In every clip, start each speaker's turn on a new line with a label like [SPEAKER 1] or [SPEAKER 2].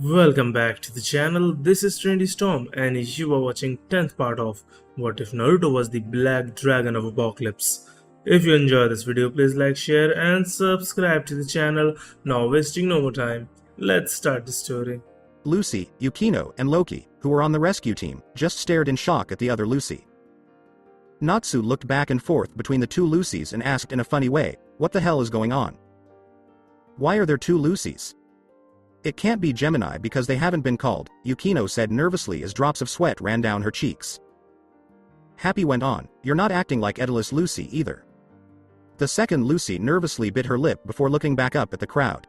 [SPEAKER 1] Welcome back to the channel. This is Trendy Storm and you are watching 10th part of What If Naruto Was the Black Dragon of Apocalypse. If you enjoy this video, please like, share and subscribe to the channel. Now wasting no more time, let's start the story.
[SPEAKER 2] Lucy, Yukino, and Loki, who were on the rescue team, just stared in shock at the other Lucy. Natsu looked back and forth between the two Lucys and asked in a funny way, "What the hell is going on? Why are there two Lucys?" "It can't be Gemini because they haven't been called," Yukino said nervously as drops of sweat ran down her cheeks. Happy went on, "You're not acting like Edalus Lucy either." The second Lucy nervously bit her lip before looking back up at the crowd.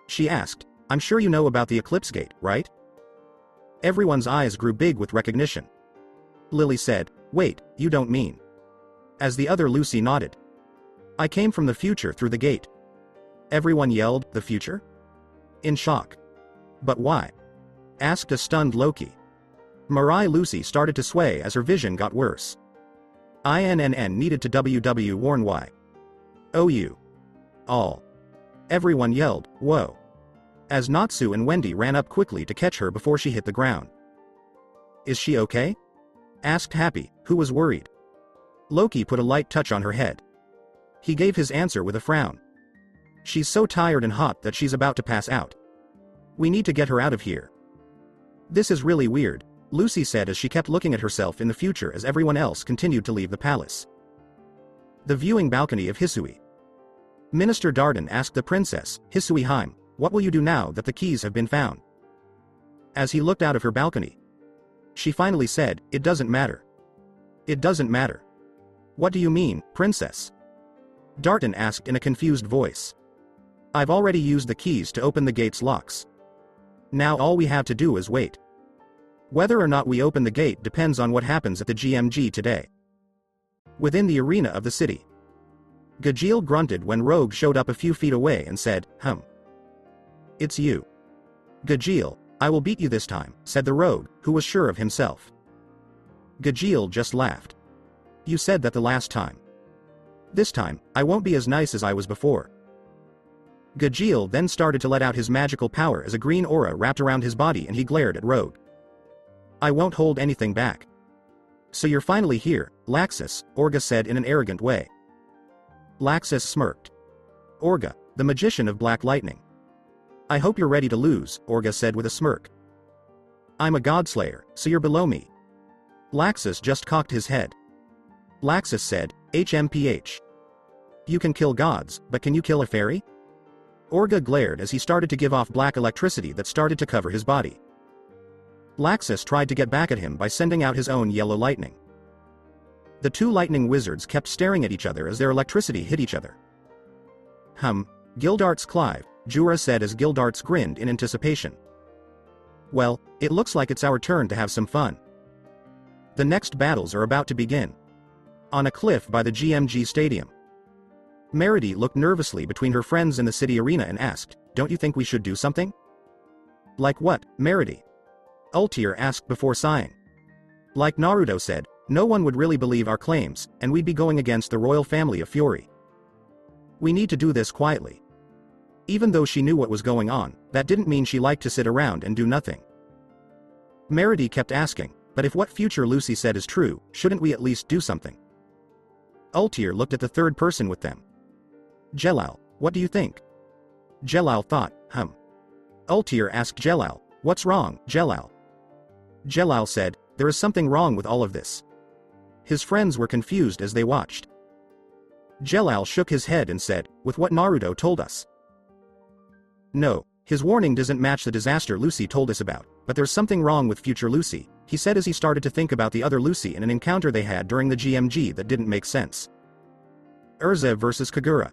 [SPEAKER 2] She asked, "I'm sure you know about the Eclipse Gate, right?" Everyone's eyes grew big with recognition. Lily said, "Wait, you don't mean?" As the other Lucy nodded. "I came from the future through the gate." Everyone yelled, "The future?" In shock. "But why?" asked a stunned Loki. Mirai Lucy started to sway as her vision got worse. INNN needed to WW warn why. OU. All. Everyone yelled, "Whoa." As Natsu and Wendy ran up quickly to catch her before she hit the ground. "Is she okay?" asked Happy, who was worried. Loki put a light touch on her head. He gave his answer with a frown. "She's so tired and hot that she's about to pass out. We need to get her out of here." "This is really weird," Lucy said as she kept looking at herself in the future as everyone else continued to leave the palace. The viewing balcony of Hisui. Minister Darden asked the princess, "Hisui Heim, what will you do now that the keys have been found?" As he looked out of her balcony. She finally said, "It doesn't matter." "It doesn't matter. What do you mean, princess?" Darden asked in a confused voice. "I've already used the keys to open the gate's locks. Now all we have to do is wait. Whether or not we open the gate depends on what happens at the GMG today." Within the arena of the city. Gajeel grunted when Rogue showed up a few feet away and said, "It's you." "Gajeel, I will beat you this time," said the Rogue, who was sure of himself. Gajeel just laughed. "You said that the last time. This time, I won't be as nice as I was before." Gajeel then started to let out his magical power as a green aura wrapped around his body and he glared at Rogue. "I won't hold anything back." "So you're finally here, Laxus," Orga said in an arrogant way. Laxus smirked. "Orga, the magician of black lightning. I hope you're ready to lose," Orga said with a smirk. "I'm a godslayer, so you're below me." Laxus just cocked his head. Laxus said, "HMPH. You can kill gods, but can you kill a fairy?" Orga glared as he started to give off black electricity that started to cover his body. Laxus tried to get back at him by sending out his own yellow lightning. The two lightning wizards kept staring at each other as their electricity hit each other. Gildarts Clive, Jura said as Gildarts grinned in anticipation. "Well, it looks like it's our turn to have some fun. The next battles are about to begin." On a cliff by the GMG stadium. Meredy looked nervously between her friends in the city arena and asked, "Don't you think we should do something?" "Like what, Meredy?" Ultier asked before sighing. "Like Naruto said, no one would really believe our claims, and we'd be going against the royal family of Fury. We need to do this quietly." Even though she knew what was going on, that didn't mean she liked to sit around and do nothing. Meredy kept asking, "But if what future Lucy said is true, shouldn't we at least do something?" Ultier looked at the third person with them. "Jelal, what do you think?" Jelal thought, Ultier asked Jelal, "What's wrong, Jelal?" Jelal said, "There is something wrong with all of this." His friends were confused as they watched. Jelal shook his head and said, "With what Naruto told us. No, his warning doesn't match the disaster Lucy told us about, but there's something wrong with future Lucy," he said as he started to think about the other Lucy in an encounter they had during the GMG that didn't make sense. Erza versus Kagura.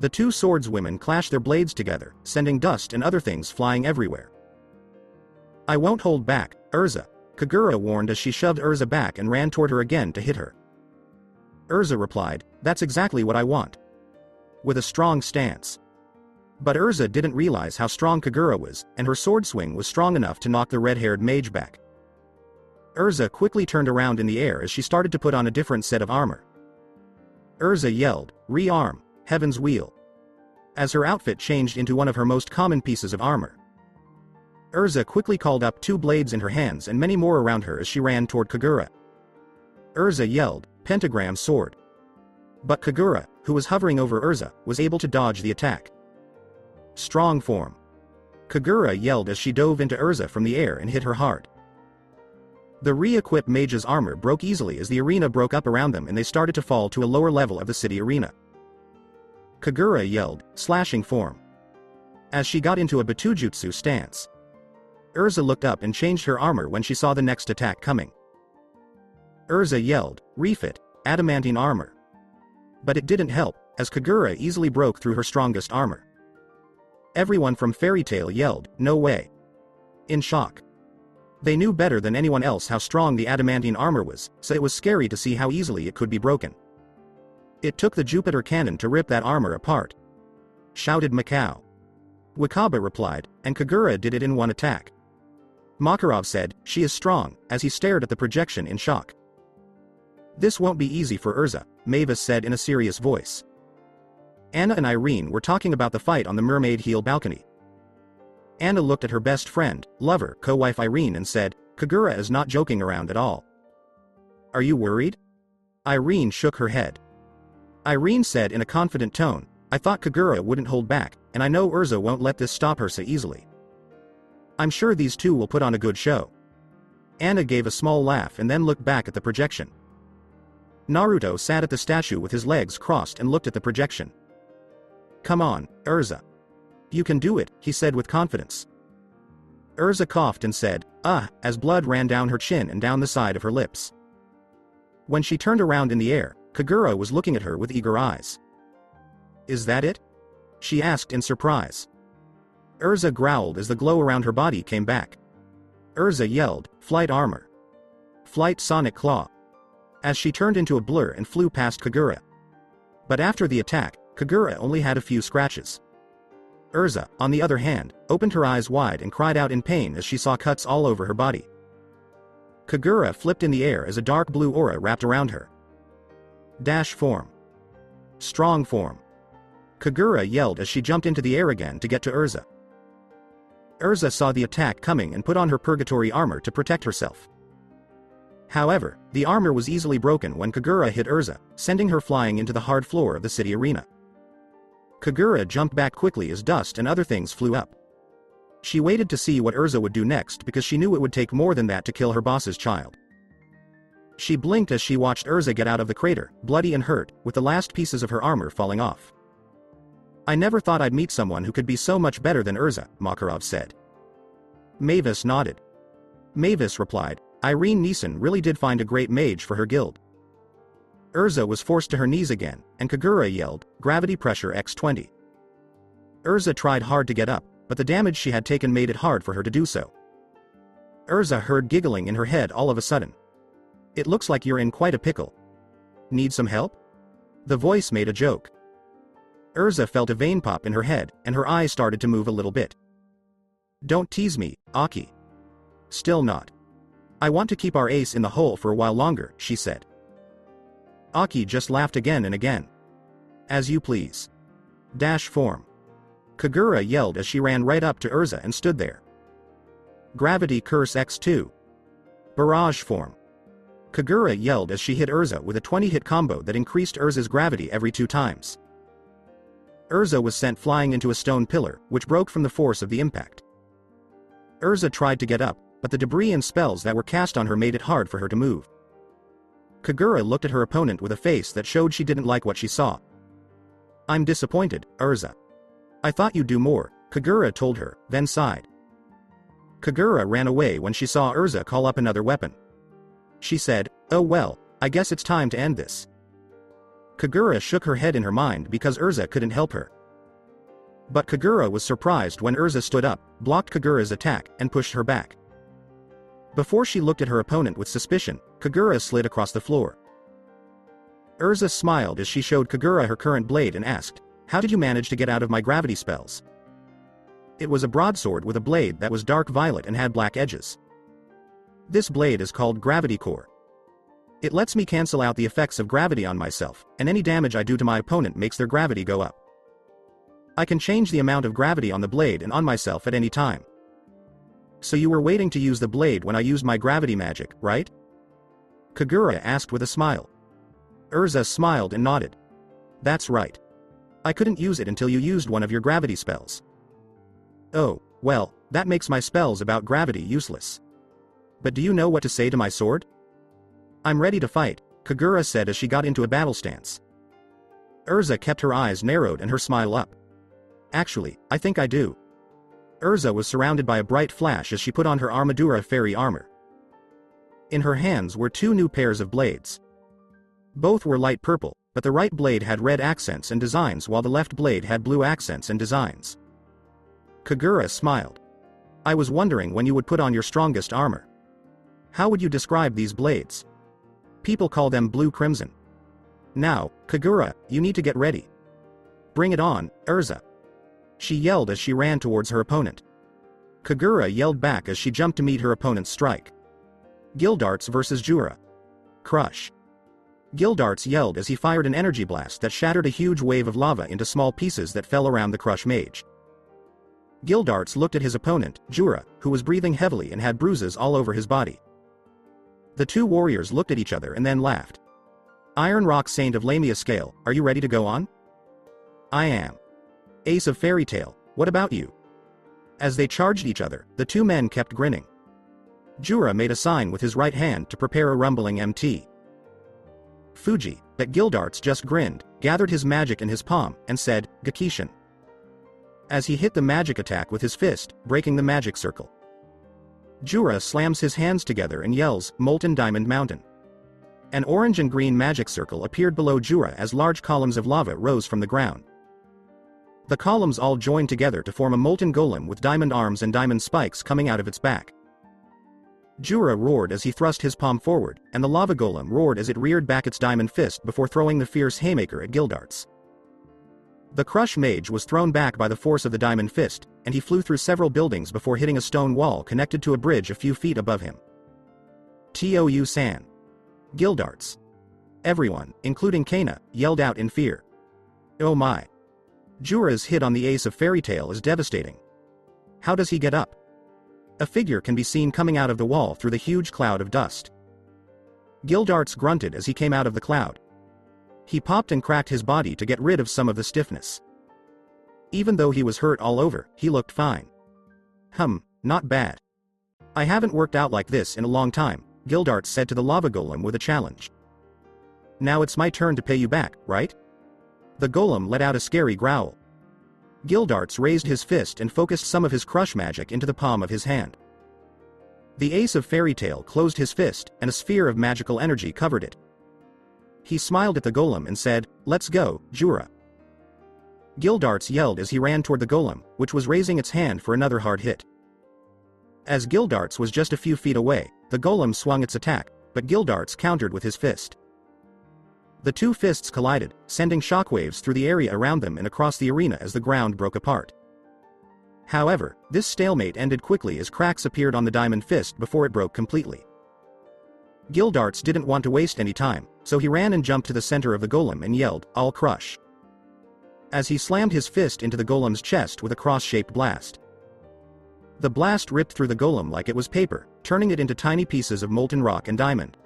[SPEAKER 2] The two swordswomen clashed their blades together, sending dust and other things flying everywhere. "I won't hold back, Erza," Kagura warned as she shoved Erza back and ran toward her again to hit her. Erza replied, "That's exactly what I want." With a strong stance. But Erza didn't realize how strong Kagura was, and her sword swing was strong enough to knock the red-haired mage back. Erza quickly turned around in the air as she started to put on a different set of armor. Erza yelled, "Re-arm, Heaven's Wheel," as her outfit changed into one of her most common pieces of armor. Erza quickly called up 2 blades in her hands and many more around her as she ran toward Kagura. Erza yelled, "Pentagram sword!" But Kagura, who was hovering over Erza, was able to dodge the attack. Strong form. Kagura yelled as she dove into Erza from the air and hit her hard. The re-equipped mage's armor broke easily as the arena broke up around them and they started to fall to a lower level of the city arena. Kagura yelled, slashing form. As she got into a Batujutsu stance. Erza looked up and changed her armor when she saw the next attack coming. Erza yelled, refit, adamantine armor. But it didn't help, as Kagura easily broke through her strongest armor. Everyone from Fairy Tail yelled, no way. In shock. They knew better than anyone else how strong the adamantine armor was, so it was scary to see how easily it could be broken. It took the Jupiter cannon to rip that armor apart. Shouted Macau. Wakaba replied, and Kagura did it in one attack. Makarov said, she is strong, as he stared at the projection in shock. This won't be easy for Erza, Mavis said in a serious voice. Anna and Irene were talking about the fight on the Mermaid Heel balcony. Anna looked at her best friend, lover, co-wife Irene and said, Kagura is not joking around at all. Are you worried? Irene shook her head. Irene said in a confident tone, I thought Kagura wouldn't hold back, and I know Erza won't let this stop her so easily. I'm sure these two will put on a good show. Anna gave a small laugh and then looked back at the projection. Naruto sat at the statue with his legs crossed and looked at the projection. Come on, Erza. You can do it, he said with confidence. Erza coughed and said, as blood ran down her chin and down the side of her lips. When she turned around in the air, Kagura was looking at her with eager eyes. Is that it? She asked in surprise. Erza growled as the glow around her body came back. Erza yelled, Flight armor. Flight sonic claw. As she turned into a blur and flew past Kagura. But after the attack, Kagura only had a few scratches. Erza, on the other hand, opened her eyes wide and cried out in pain as she saw cuts all over her body. Kagura flipped in the air as a dark blue aura wrapped around her. Dash form. Strong form. Kagura yelled as she jumped into the air again to get to Erza. Erza saw the attack coming and put on her purgatory armor to protect herself. However, the armor was easily broken when Kagura hit Erza, sending her flying into the hard floor of the city arena. Kagura jumped back quickly as dust and other things flew up. She waited to see what Erza would do next because she knew it would take more than that to kill her boss's child. She blinked as she watched Erza get out of the crater, bloody and hurt, with the last pieces of her armor falling off. I never thought I'd meet someone who could be so much better than Erza, Makarov said. Mavis nodded. Mavis replied, Irene Neeson really did find a great mage for her guild. Erza was forced to her knees again, and Kagura yelled, Gravity pressure x20. Erza tried hard to get up, but the damage she had taken made it hard for her to do so. Erza heard giggling in her head all of a sudden. It looks like you're in quite a pickle. Need some help? The voice made a joke. Erza felt a vein pop in her head, and her eyes started to move a little bit. Don't tease me, Aki. Still not. I want to keep our ace in the hole for a while longer, she said. Aki just laughed again and again. As you please. Dash form. Kagura yelled as she ran right up to Erza and stood there. Gravity curse x2. Barrage form. Kagura yelled as she hit Erza with a 20-hit combo that increased Erza's gravity every 2 times. Erza was sent flying into a stone pillar, which broke from the force of the impact. Erza tried to get up, but the debris and spells that were cast on her made it hard for her to move. Kagura looked at her opponent with a face that showed she didn't like what she saw. I'm disappointed, Erza. I thought you'd do more, Kagura told her, then sighed. Kagura ran away when she saw Erza call up another weapon. She said, oh well, I guess it's time to end this. Kagura shook her head in her mind because Erza couldn't help her. But Kagura was surprised when Erza stood up, blocked Kagura's attack, and pushed her back. Before she looked at her opponent with suspicion, Kagura slid across the floor. Erza smiled as she showed Kagura her current blade and asked, how did you manage to get out of my gravity spells? It was a broadsword with a blade that was dark violet and had black edges. This blade is called Gravity Core. It lets me cancel out the effects of gravity on myself, and any damage I do to my opponent makes their gravity go up. I can change the amount of gravity on the blade and on myself at any time. So you were waiting to use the blade when I used my gravity magic, right? Kagura asked with a smile. Erza smiled and nodded. That's right. I couldn't use it until you used one of your gravity spells. Oh, well, that makes my spells about gravity useless. But do you know what to say to my sword? I'm ready to fight, Kagura said as she got into a battle stance. Erza kept her eyes narrowed and her smile up. Actually, I think I do. Erza was surrounded by a bright flash as she put on her Armadura fairy armor. In her hands were two new pairs of blades. Both were light purple, but the right blade had red accents and designs while the left blade had blue accents and designs. Kagura smiled. I was wondering when you would put on your strongest armor. How would you describe these blades? People call them blue crimson. Now, Kagura, you need to get ready. Bring it on, Erza. She yelled as she ran towards her opponent. Kagura yelled back as she jumped to meet her opponent's strike. Gildarts versus Jura. Crush. Gildarts yelled as he fired an energy blast that shattered a huge wave of lava into small pieces that fell around the Crush mage. Gildarts looked at his opponent, Jura, who was breathing heavily and had bruises all over his body. The two warriors looked at each other and then laughed. Iron Rock Saint of Lamia Scale, are you ready to go on? I am. Ace of Fairy Tale, what about you? As they charged each other, the two men kept grinning. Jura made a sign with his right hand to prepare a rumbling MT. Fuji, but Gildarts just grinned, gathered his magic in his palm, and said, Gakishin. As he hit the magic attack with his fist, breaking the magic circle. Jura slams his hands together and yells, Molten Diamond Mountain. An orange and green magic circle appeared below Jura as large columns of lava rose from the ground. The columns all joined together to form a molten golem with diamond arms and diamond spikes coming out of its back. Jura roared as he thrust his palm forward, and the lava golem roared as it reared back its diamond fist before throwing the fierce haymaker at Gildarts. The Crush mage was thrown back by the force of the diamond fist, and he flew through several buildings before hitting a stone wall connected to a bridge a few feet above him. Tou-san. Gildarts. Everyone, including Kana, yelled out in fear. Oh my. Jura's hit on the Ace of Fairy Tale is devastating. How does he get up? A figure can be seen coming out of the wall through the huge cloud of dust. Gildarts grunted as he came out of the cloud. He popped and cracked his body to get rid of some of the stiffness. Even though he was hurt all over, he looked fine. Not bad. I haven't worked out like this in a long time, Gildarts said to the lava golem with a challenge. Now it's my turn to pay you back, right? The golem let out a scary growl. Gildarts raised his fist and focused some of his crush magic into the palm of his hand. The Ace of Fairy Tale closed his fist, and a sphere of magical energy covered it. He smiled at the golem and said, Let's go, Jura. Gildarts yelled as he ran toward the golem, which was raising its hand for another hard hit. As Gildarts was just a few feet away, the golem swung its attack, but Gildarts countered with his fist. The two fists collided, sending shockwaves through the area around them and across the arena as the ground broke apart. However, this stalemate ended quickly as cracks appeared on the diamond fist before it broke completely. Gildarts didn't want to waste any time, so he ran and jumped to the center of the golem and yelled, I'll crush. As he slammed his fist into the golem's chest with a cross-shaped blast. The blast ripped through the golem like it was paper, turning it into tiny pieces of molten rock and diamond.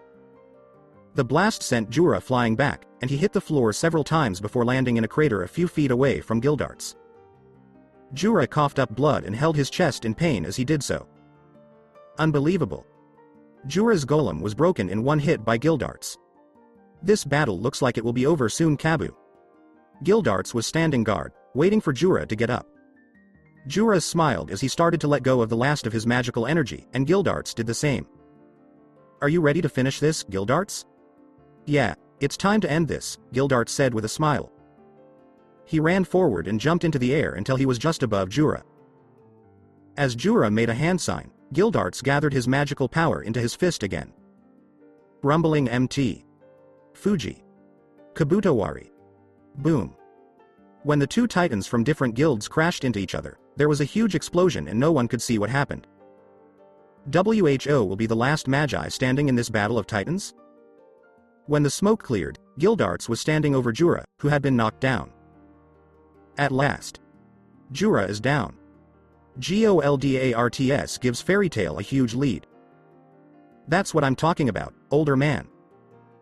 [SPEAKER 2] The blast sent Jura flying back, and he hit the floor several times before landing in a crater a few feet away from Gildarts. Jura coughed up blood and held his chest in pain as he did so. Unbelievable. Jura's golem was broken in one hit by Gildarts. This battle looks like it will be over soon, Kabu. Gildarts was standing guard, waiting for Jura to get up. Jura smiled as he started to let go of the last of his magical energy, and Gildarts did the same. Are you ready to finish this, Gildarts? Yeah, it's time to end this, Gildarts said with a smile. He ran forward and jumped into the air until he was just above Jura. As Jura made a hand sign, Gildarts gathered his magical power into his fist again. Rumbling MT. Fuji. Kabutowari. Boom. When the two titans from different guilds crashed into each other, there was a huge explosion and no one could see what happened. WHO will be the last magi standing in this battle of titans? When the smoke cleared, Gildarts was standing over Jura, who had been knocked down. At last. Jura is down. Goldarts gives Fairy Tail a huge lead. That's what I'm talking about, older man.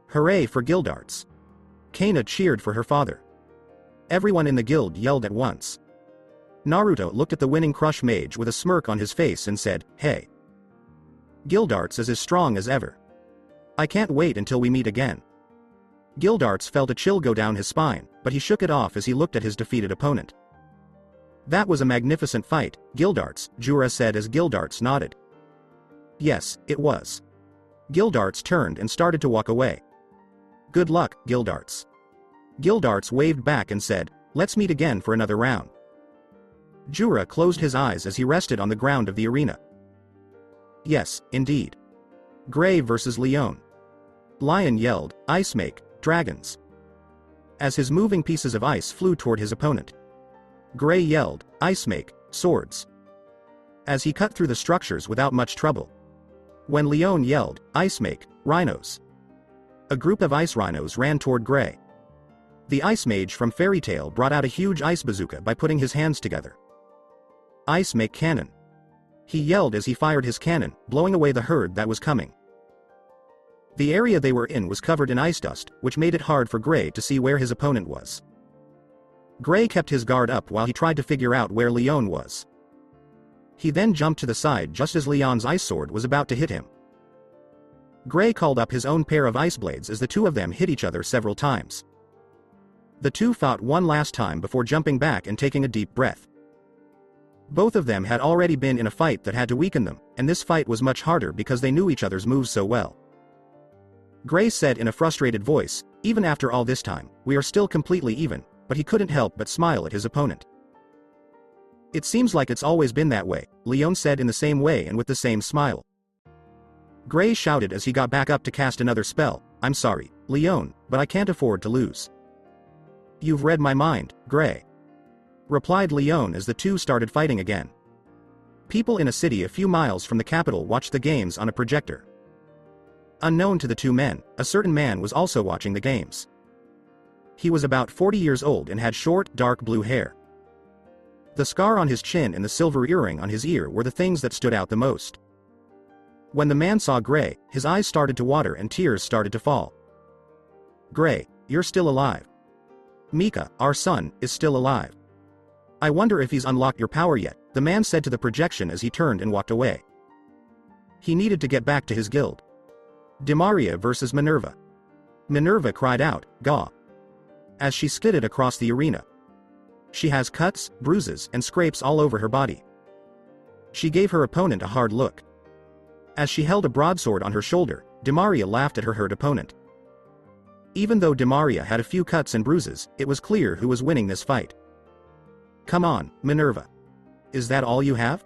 [SPEAKER 2] Hooray for Gildarts. Kana cheered for her father. Everyone in the guild yelled at once. Naruto looked at the winning Crush Mage with a smirk on his face and said, "Hey. Gildarts is as strong as ever. I can't wait until we meet again." Gildarts felt a chill go down his spine, but he shook it off as he looked at his defeated opponent. "That was a magnificent fight, Gildarts," Jura said as Gildarts nodded. "Yes, it was." Gildarts turned and started to walk away. "Good luck, Gildarts." Gildarts waved back and said, "Let's meet again for another round." Jura closed his eyes as he rested on the ground of the arena. Yes, indeed. Gray versus Leon. Lion yelled, "Ice make, dragons." As his moving pieces of ice flew toward his opponent. Gray yelled, "Ice make, swords." As he cut through the structures without much trouble. When Leon yelled, "Ice make, rhinos." A group of ice rhinos ran toward Gray. The ice mage from Fairy Tail brought out a huge ice bazooka by putting his hands together. "Ice make cannon." He yelled as he fired his cannon, blowing away the herd that was coming. The area they were in was covered in ice dust, which made it hard for Gray to see where his opponent was. Gray kept his guard up while he tried to figure out where Leon was. He then jumped to the side just as Leon's ice sword was about to hit him. Gray called up his own pair of ice blades as the two of them hit each other several times. The two fought one last time before jumping back and taking a deep breath. Both of them had already been in a fight that had to weaken them, and this fight was much harder because they knew each other's moves so well. Gray said in a frustrated voice, "Even after all this time, we are still completely even," but he couldn't help but smile at his opponent. "It seems like it's always been that way," Leon said in the same way and with the same smile. Gray shouted as he got back up to cast another spell, "I'm sorry, Leon, but I can't afford to lose." "You've read my mind, Gray," replied Leon as the two started fighting again. People in a city a few miles from the capital watched the games on a projector. Unknown to the two men, a certain man was also watching the games. He was about 40 years old and had short, dark blue hair. The scar on his chin and the silver earring on his ear were the things that stood out the most. When the man saw Gray, his eyes started to water and tears started to fall. "Gray, you're still alive. Mika, our son, is still alive. I wonder if he's unlocked your power yet," the man said to the projection as he turned and walked away. He needed to get back to his guild. Dimaria versus Minerva. Minerva cried out, "Gaw!" as she skidded across the arena. She has cuts, bruises, and scrapes all over her body. She gave her opponent a hard look. As she held a broadsword on her shoulder, Dimaria laughed at her hurt opponent. Even though Dimaria had a few cuts and bruises, it was clear who was winning this fight. "Come on, Minerva. Is that all you have?"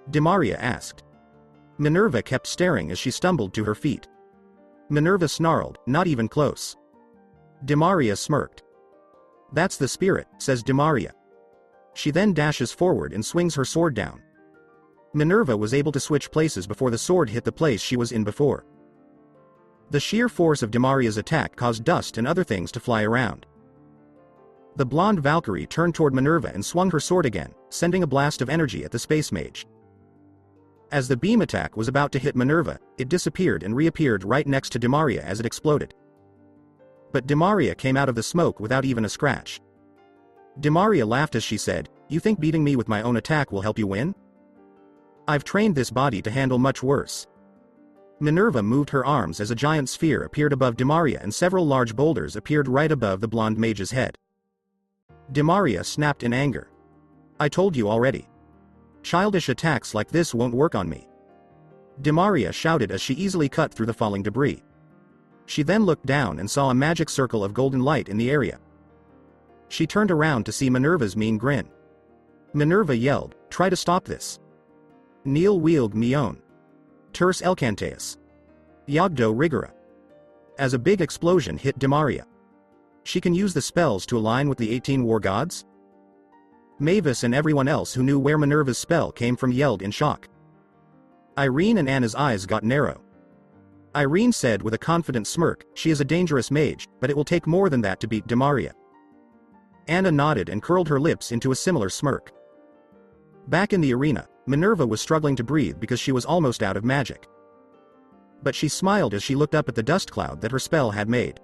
[SPEAKER 2] Dimaria asked. Minerva kept staring as she stumbled to her feet. Minerva snarled, "Not even close." Dimaria smirked. "That's the spirit," says Dimaria. She then dashes forward and swings her sword down. Minerva was able to switch places before the sword hit the place she was in before. The sheer force of Dimaria's attack caused dust and other things to fly around. The blonde Valkyrie turned toward Minerva and swung her sword again, sending a blast of energy at the space mage. As the beam attack was about to hit Minerva, it disappeared and reappeared right next to Dimaria as it exploded. But Dimaria came out of the smoke without even a scratch. Dimaria laughed as she said, "You think beating me with my own attack will help you win? I've trained this body to handle much worse." Minerva moved her arms as a giant sphere appeared above Dimaria and several large boulders appeared right above the blonde mage's head. Dimaria snapped in anger. "I told you already. Childish attacks like this won't work on me." Dimaria shouted as she easily cut through the falling debris. She then looked down and saw a magic circle of golden light in the area. She turned around to see Minerva's mean grin. Minerva yelled, "Try to stop this. Neil wield Mion. Terse Elcanteus. Yogdo Rigora." As a big explosion hit Dimaria. She can use the spells to align with the 18 war gods? Mavis and everyone else who knew where Minerva's spell came from yelled in shock. Irene and Anna's eyes got narrow. Irene said with a confident smirk, "She is a dangerous mage, but it will take more than that to beat Dimaria." Anna nodded and curled her lips into a similar smirk. Back in the arena, Minerva was struggling to breathe because she was almost out of magic. But she smiled as she looked up at the dust cloud that her spell had made.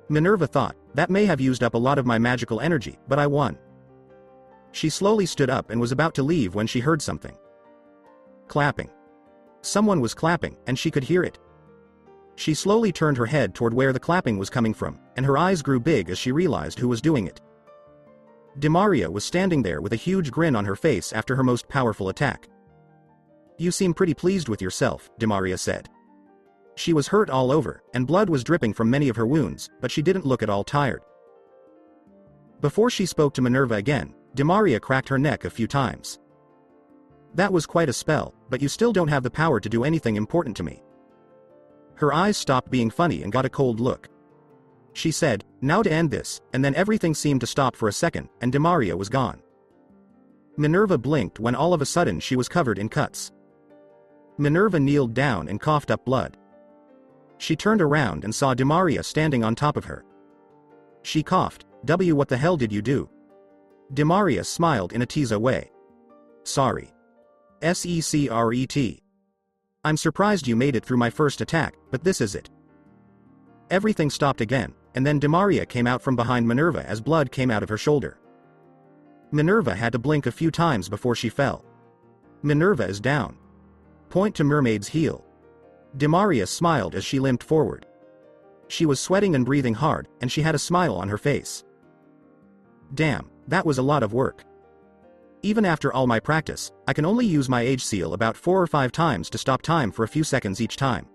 [SPEAKER 2] Minerva thought, that may have used up a lot of my magical energy, but I won. She slowly stood up and was about to leave when she heard something. Clapping. Someone was clapping, and she could hear it. She slowly turned her head toward where the clapping was coming from, and her eyes grew big as she realized who was doing it. Dimaria was standing there with a huge grin on her face after her most powerful attack. You seem pretty pleased with yourself, Dimaria said. She was hurt all over, and blood was dripping from many of her wounds, but she didn't look at all tired. Before she spoke to Minerva again, Dimaria cracked her neck a few times. That was quite a spell, but you still don't have the power to do anything important to me. Her eyes stopped being funny and got a cold look. She said, now to end this, and then everything seemed to stop for a second, and Dimaria was gone. Minerva blinked when all of a sudden she was covered in cuts. Minerva kneeled down and coughed up blood. She turned around and saw Dimaria standing on top of her. She coughed, what the hell did you do? Dimaria smiled in a tease way. Sorry. Secret. I'm surprised you made it through my first attack, but this is it. Everything stopped again, and then Dimaria came out from behind Minerva as blood came out of her shoulder. Minerva had to blink a few times before she fell. Minerva is down. Point to Mermaid's heel. Dimaria smiled as she limped forward. She was sweating and breathing hard, and she had a smile on her face. Damn, that was a lot of work. Even after all my practice, I can only use my age seal about 4 or 5 times to stop time for a few seconds each time.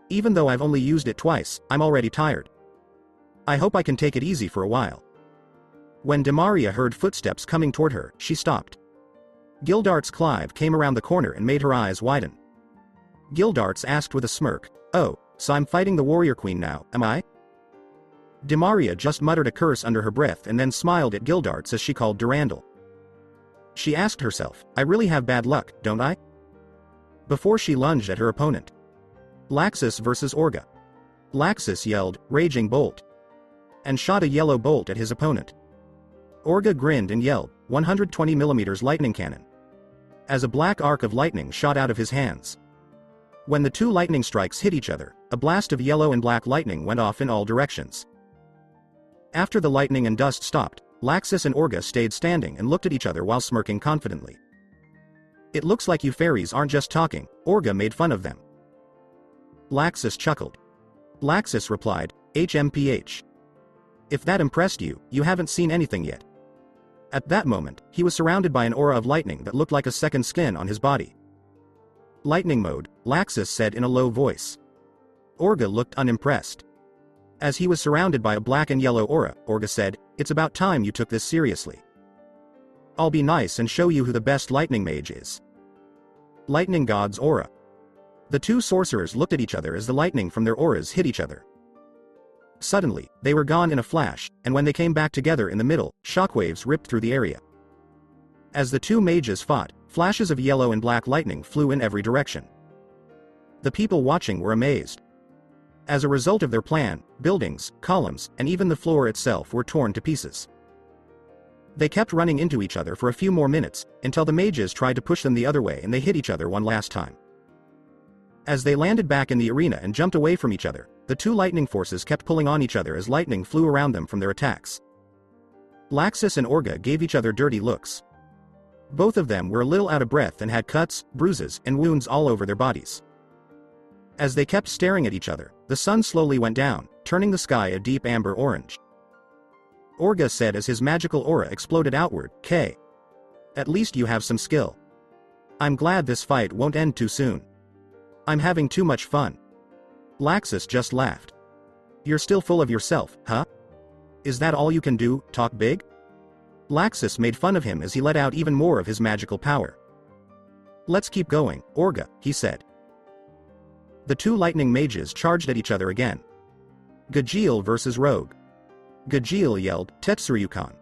[SPEAKER 2] Even though I've only used it twice, I'm already tired. I hope I can take it easy for a while. When Dimaria heard footsteps coming toward her, she stopped. Gildarts Clive came around the corner and made her eyes widen. Gildarts asked with a smirk, oh, so I'm fighting the warrior queen now, am I? Dimaria just muttered a curse under her breath and then smiled at Gildarts as she called Durandal. She asked herself, I really have bad luck, don't I? Before she lunged at her opponent. Laxus versus Orga. Laxus yelled, Raging Bolt. And shot a yellow bolt at his opponent. Orga grinned and yelled, 120mm lightning cannon. As a black arc of lightning shot out of his hands. When the two lightning strikes hit each other, a blast of yellow and black lightning went off in all directions. After the lightning and dust stopped, Laxus and Orga stayed standing and looked at each other while smirking confidently. It looks like you fairies aren't just talking, Orga made fun of them. Laxus chuckled. Laxus replied, HMPH. If that impressed you, you haven't seen anything yet. At that moment, he was surrounded by an aura of lightning that looked like a second skin on his body. Lightning mode, Laxus said in a low voice. Orga looked unimpressed. As he was surrounded by a black and yellow aura, Orga said, it's about time you took this seriously. I'll be nice and show you who the best lightning mage is. Lightning God's aura. The two sorcerers looked at each other as the lightning from their auras hit each other. Suddenly, they were gone in a flash, and when they came back together in the middle, shockwaves ripped through the area. As the two mages fought, flashes of yellow and black lightning flew in every direction. The people watching were amazed. As a result of their plan, buildings, columns, and even the floor itself were torn to pieces. They kept running into each other for a few more minutes, until the mages tried to push them the other way and they hit each other one last time. As they landed back in the arena and jumped away from each other, the two lightning forces kept pulling on each other as lightning flew around them from their attacks. Laxus and Orga gave each other dirty looks. Both of them were a little out of breath and had cuts, bruises, and wounds all over their bodies. As they kept staring at each other, the sun slowly went down, turning the sky a deep amber orange. Orga said as his magical aura exploded outward, K. At least you have some skill. I'm glad this fight won't end too soon. I'm having too much fun. Laxus just laughed. You're still full of yourself, huh? Is that all you can do, talk big? Laxus made fun of him as he let out even more of his magical power. Let's keep going, Orga, he said. The two lightning mages charged at each other again. Gajeel versus Rogue. Gajeel yelled, Tetsuryukan.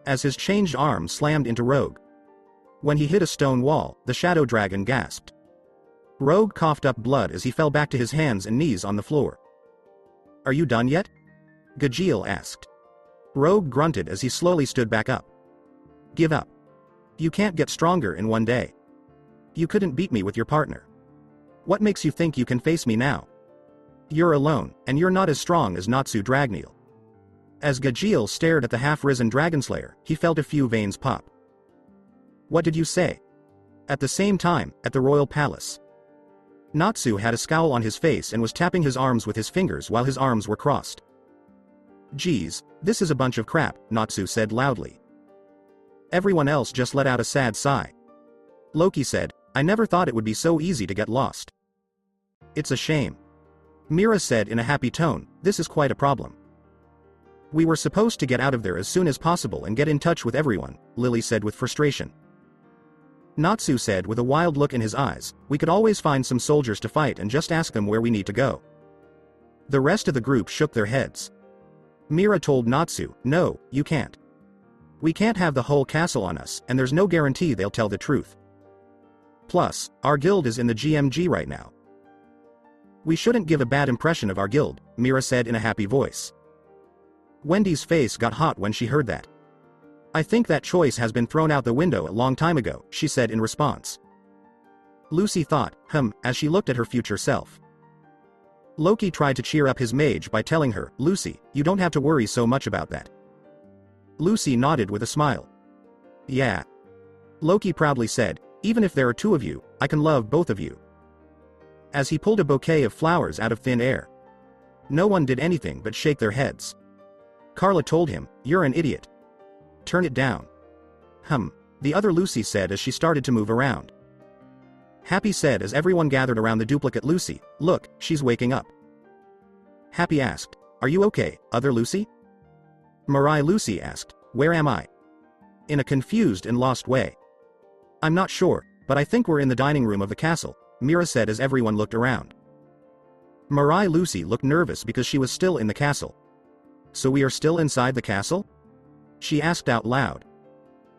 [SPEAKER 2] As his changed arm slammed into Rogue. When he hit a stone wall, the shadow dragon gasped. Rogue coughed up blood as he fell back to his hands and knees on the floor. Are you done yet? Gajeel asked. Rogue grunted as he slowly stood back up. Give up. You can't get stronger in one day. You couldn't beat me with your partner. What makes you think you can face me now? You're alone, and you're not as strong as Natsu Dragneel. As Gajeel stared at the half-risen Dragonslayer, he felt a few veins pop. What did you say? At the same time, at the royal palace. Natsu had a scowl on his face and was tapping his arms with his fingers while his arms were crossed. Geez, this is a bunch of crap, Natsu said loudly. Everyone else just let out a sad sigh. Loki said, I never thought it would be so easy to get lost. It's a shame. Mira said in a happy tone, this is quite a problem. We were supposed to get out of there as soon as possible and get in touch with everyone, Lily said with frustration. Natsu said with a wild look in his eyes, we could always find some soldiers to fight and just ask them where we need to go. The rest of the group shook their heads. Mira told Natsu, no, you can't. We can't have the whole castle on us, and there's no guarantee they'll tell the truth. Plus, our guild is in the GMG right now. We shouldn't give a bad impression of our guild, Mira said in a happy voice. Wendy's face got hot when she heard that. I think that choice has been thrown out the window a long time ago, she said in response. Lucy thought, as she looked at her future self. Loki tried to cheer up his mage by telling her, Lucy, you don't have to worry so much about that. Lucy nodded with a smile. Yeah. Loki proudly said, even if there are two of you, I can love both of you. As he pulled a bouquet of flowers out of thin air. No one did anything but shake their heads. Carla told him, you're an idiot. Turn it down. The other Lucy said as she started to move around. Happy said as everyone gathered around the duplicate Lucy, look, she's waking up. Happy asked, are you okay, other Lucy? Mirai Lucy asked, where am I? In a confused and lost way. I'm not sure, but I think we're in the dining room of the castle, Mira said as everyone looked around. Mirai Lucy looked nervous because she was still in the castle. So we are still inside the castle? She asked out loud.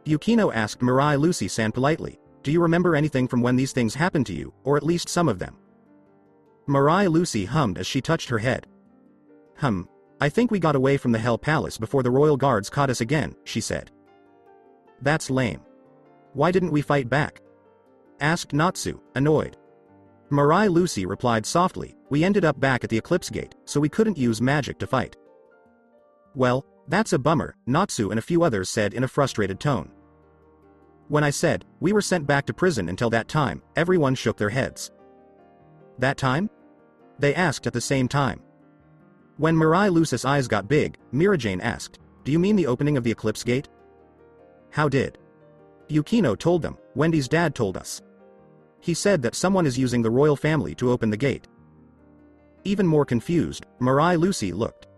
[SPEAKER 2] Yukino asked Mirai Lucy-san politely, do you remember anything from when these things happened to you, or at least some of them? Mirai Lucy hummed as she touched her head. I think we got away from the Hell Palace before the royal guards caught us again, she said. That's lame. Why didn't we fight back? Asked Natsu, annoyed. Mirai Lucy replied softly, we ended up back at the Eclipse Gate, so we couldn't use magic to fight. Well, that's a bummer, Natsu and a few others said in a frustrated tone. When I said, we were sent back to prison until that time, everyone shook their heads. That time? They asked at the same time. When Mirai Lucy's eyes got big, Mira Jane asked, do you mean the opening of the Eclipse Gate? How did? Yukino told them, Wendy's dad told us. He said that someone is using the royal family to open the gate. Even more confused, Mirai Lucy looked.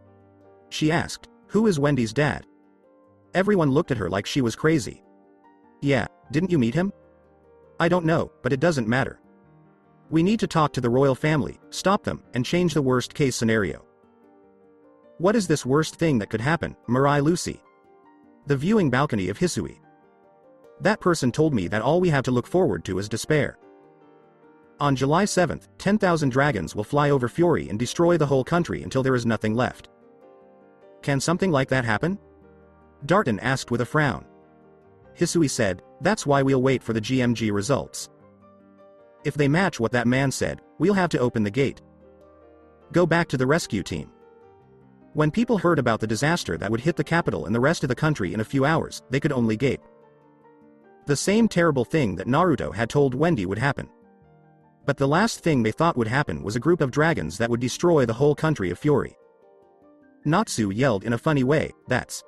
[SPEAKER 2] She asked, who is Wendy's dad? Everyone looked at her like she was crazy. Yeah, didn't you meet him? I don't know, but it doesn't matter. We need to talk to the royal family, stop them, and change the worst case scenario. What is this worst thing that could happen, Mirai Lucy? The viewing balcony of Hisui. That person told me that all we have to look forward to is despair. On July 7th, 10,000 dragons will fly over Fury and destroy the whole country until there is nothing left. Can something like that happen? Darton asked with a frown. Hisui said, that's why we'll wait for the GMG results. If they match what that man said, we'll have to open the gate. Go back to the rescue team. When people heard about the disaster that would hit the capital and the rest of the country in a few hours, they could only gape. The same terrible thing that Naruto had told Wendy would happen. But the last thing they thought would happen was a group of dragons that would destroy the whole country of Fury. Natsu yelled in a funny way, That's.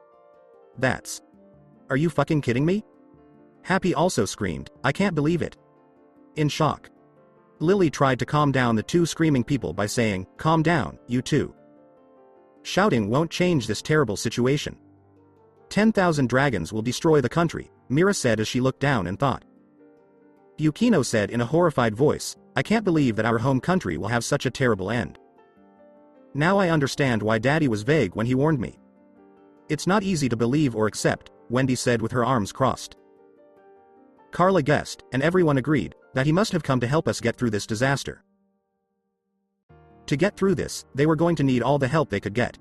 [SPEAKER 2] Are you fucking kidding me? Happy also screamed, I can't believe it. In shock. Lily tried to calm down the two screaming people by saying, calm down, you two. Shouting won't change this terrible situation. 10,000 dragons will destroy the country, Mira said as she looked down and thought. Yukino said in a horrified voice, I can't believe that our home country will have such a terrible end. Now I understand why Daddy was vague when he warned me. It's not easy to believe or accept, Wendy said with her arms crossed. Carla guessed, and everyone agreed, that he must have come to help us get through this disaster. To get through this, they were going to need all the help they could get.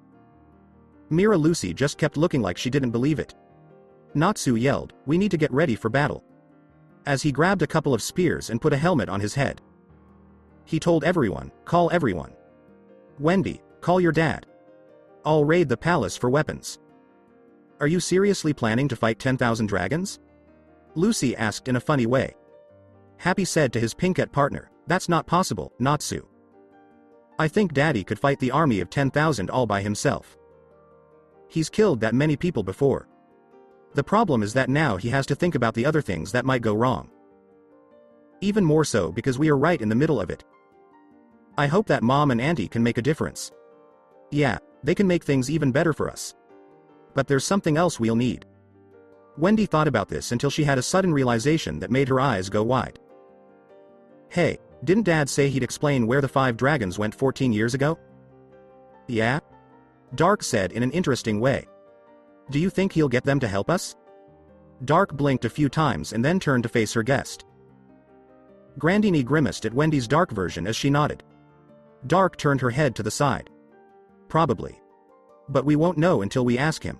[SPEAKER 2] Mira Lucy just kept looking like she didn't believe it. Natsu yelled, "We need to get ready for battle." As he grabbed a couple of spears and put a helmet on his head. He told everyone, "Call everyone. Wendy, call your dad. I'll raid the palace for weapons." "Are you seriously planning to fight 10,000 dragons?" Lucy asked in a funny way. Happy said to his pinkette partner, "That's not possible, Natsu. I think Daddy could fight the army of 10,000 all by himself. He's killed that many people before. The problem is that now he has to think about the other things that might go wrong. Even more so because we are right in the middle of it. I hope that Mom and Auntie can make a difference. Yeah, they can make things even better for us. But there's something else we'll need." Wendy thought about this until she had a sudden realization that made her eyes go wide. "Hey, didn't Dad say he'd explain where the 5 dragons went 14 years ago?" "Yeah?" Dark said in an interesting way. "Do you think he'll get them to help us?" Dark blinked a few times and then turned to face her guest. Grandini grimaced at Wendy's dark version as she nodded. Dark turned her head to the side. "Probably. But we won't know until we ask him."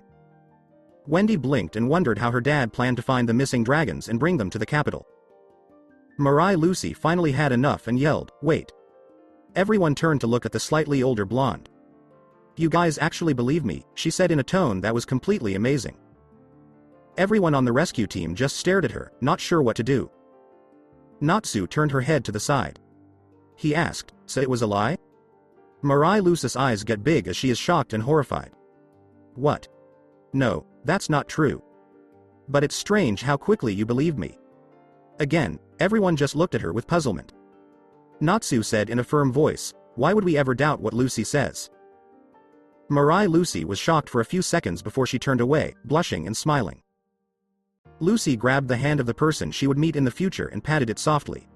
[SPEAKER 2] Wendy blinked and wondered how her dad planned to find the missing dragons and bring them to the capital. Mirai Lucy finally had enough and yelled, "Wait." Everyone turned to look at the slightly older blonde. "You guys actually believe me," she said in a tone that was completely amazing. Everyone on the rescue team just stared at her, not sure what to do. Natsu turned her head to the side. He asked, "So it was a lie?" Mirai Lucy's eyes get big as she is shocked and horrified. "What? No, that's not true. But it's strange how quickly you believed me." Again, everyone just looked at her with puzzlement. Natsu said in a firm voice, "Why would we ever doubt what Lucy says?" Mirai Lucy was shocked for a few seconds before she turned away, blushing and smiling. Lucy grabbed the hand of the person she would meet in the future and patted it softly.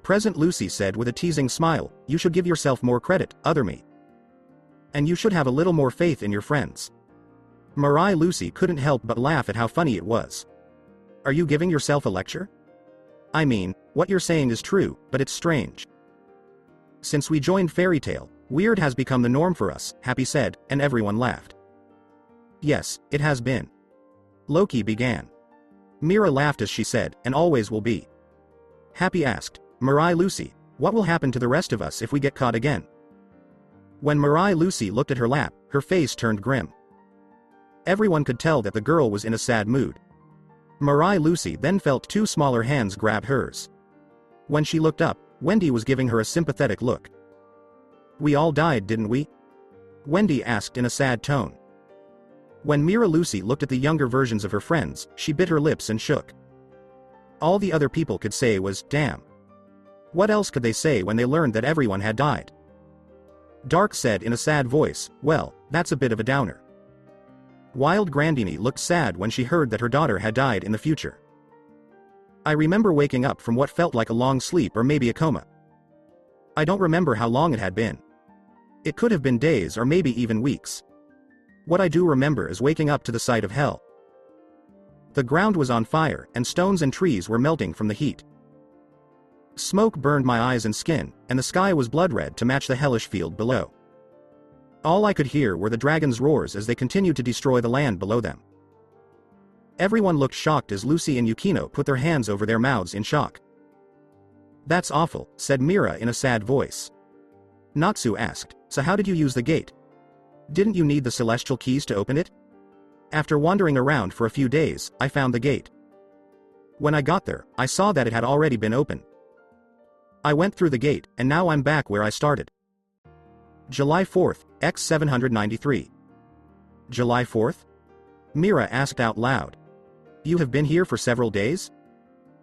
[SPEAKER 2] Present Lucy said with a teasing smile, "You should give yourself more credit, other me. And you should have a little more faith in your friends." Mirai Lucy couldn't help but laugh at how funny it was. "Are you giving yourself a lecture?" "I mean, what you're saying is true, but it's strange. Since we joined Fairy Tail, weird has become the norm for us," Happy said, and everyone laughed. "Yes, it has been." Loki began. Mira laughed as she said, "And always will be." Happy asked, "Mirai Lucy, what will happen to the rest of us if we get caught again?" When Mirai Lucy looked at her lap, her face turned grim. Everyone could tell that the girl was in a sad mood. Mirai Lucy then felt 2 smaller hands grab hers. When she looked up, Wendy was giving her a sympathetic look. "We all died, didn't we?" Wendy asked in a sad tone. When Mira Lucy looked at the younger versions of her friends, she bit her lips and shook. All the other people could say was, "Damn." What else could they say when they learned that everyone had died? Dark said in a sad voice, "Well, that's a bit of a downer." Wild Grandini looked sad when she heard that her daughter had died in the future. "I remember waking up from what felt like a long sleep or maybe a coma. I don't remember how long it had been. It could have been days or maybe even weeks. What I do remember is waking up to the sight of hell. The ground was on fire, and stones and trees were melting from the heat. Smoke burned my eyes and skin, and the sky was blood red to match the hellish field below. All I could hear were the dragons' roars as they continued to destroy the land below them." Everyone looked shocked as Lucy and Yukino put their hands over their mouths in shock. "That's awful," said Mira in a sad voice. Natsu asked, "So how did you use the gate? Didn't you need the celestial keys to open it?" "After wandering around for a few days, I found the gate. When I got there, I saw that it had already been opened. I went through the gate, and now I'm back where I started." July 4th, X793. July 4th? Mira asked out loud. "You have been here for several days?"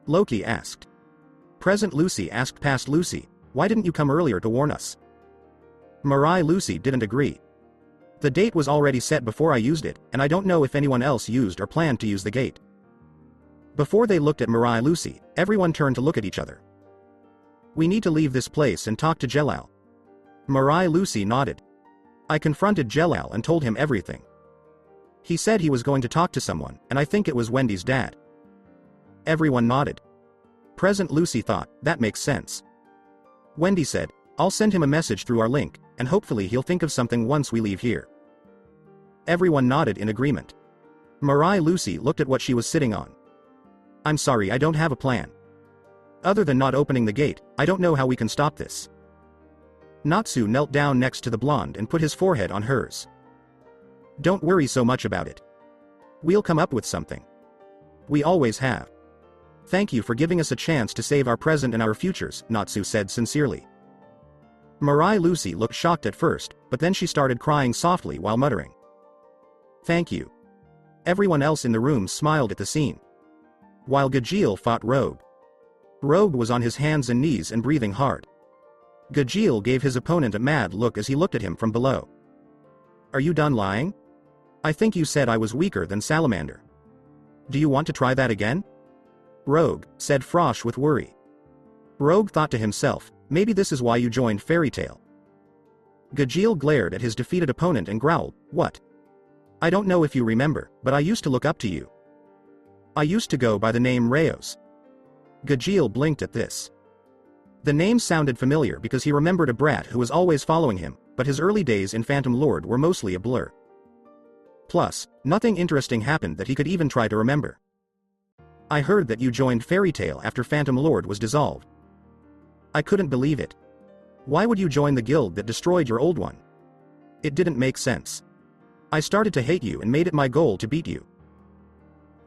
[SPEAKER 2] Loki asked. Present Lucy asked past Lucy, "Why didn't you come earlier to warn us?" Mirai Lucy didn't agree. "The date was already set before I used it, and I don't know if anyone else used or planned to use the gate." Before they looked at Mirai Lucy, everyone turned to look at each other. "We need to leave this place and talk to Jelal." Mirai Lucy nodded. "I confronted Jelal and told him everything. He said he was going to talk to someone, and I think it was Wendy's dad." Everyone nodded. Present Lucy thought, "That makes sense." Wendy said, "I'll send him a message through our link, and hopefully he'll think of something once we leave here." Everyone nodded in agreement. Mirai Lucy looked at what she was sitting on. I'm sorry, I don't have a plan. Other than not opening the gate, I don't know how we can stop this. Natsu knelt down next to the blonde and put his forehead on hers. Don't worry so much about it. We'll come up with something. We always have. Thank you for giving us a chance to save our present and our futures, Natsu said sincerely. Mirai Lucy looked shocked at first, but then she started crying softly while muttering. Thank you. Everyone else in the room smiled at the scene. While Gajeel fought Rogue. Rogue was on his hands and knees and breathing hard. Gajeel gave his opponent a mad look as he looked at him from below. Are you done lying? I think you said I was weaker than Salamander. Do you want to try that again? Rogue, said Frosh with worry. Rogue thought to himself, maybe this is why you joined Fairy Tail. Gajeel glared at his defeated opponent and growled, what? I don't know if you remember, but I used to look up to you. I used to go by the name Rayos. Gajeel blinked at this. The name sounded familiar because he remembered a brat who was always following him, but his early days in Phantom Lord were mostly a blur. Plus, nothing interesting happened that he could even try to remember. I heard that you joined Fairy Tail after Phantom Lord was dissolved. I couldn't believe it. Why would you join the guild that destroyed your old one? It didn't make sense. I started to hate you and made it my goal to beat you.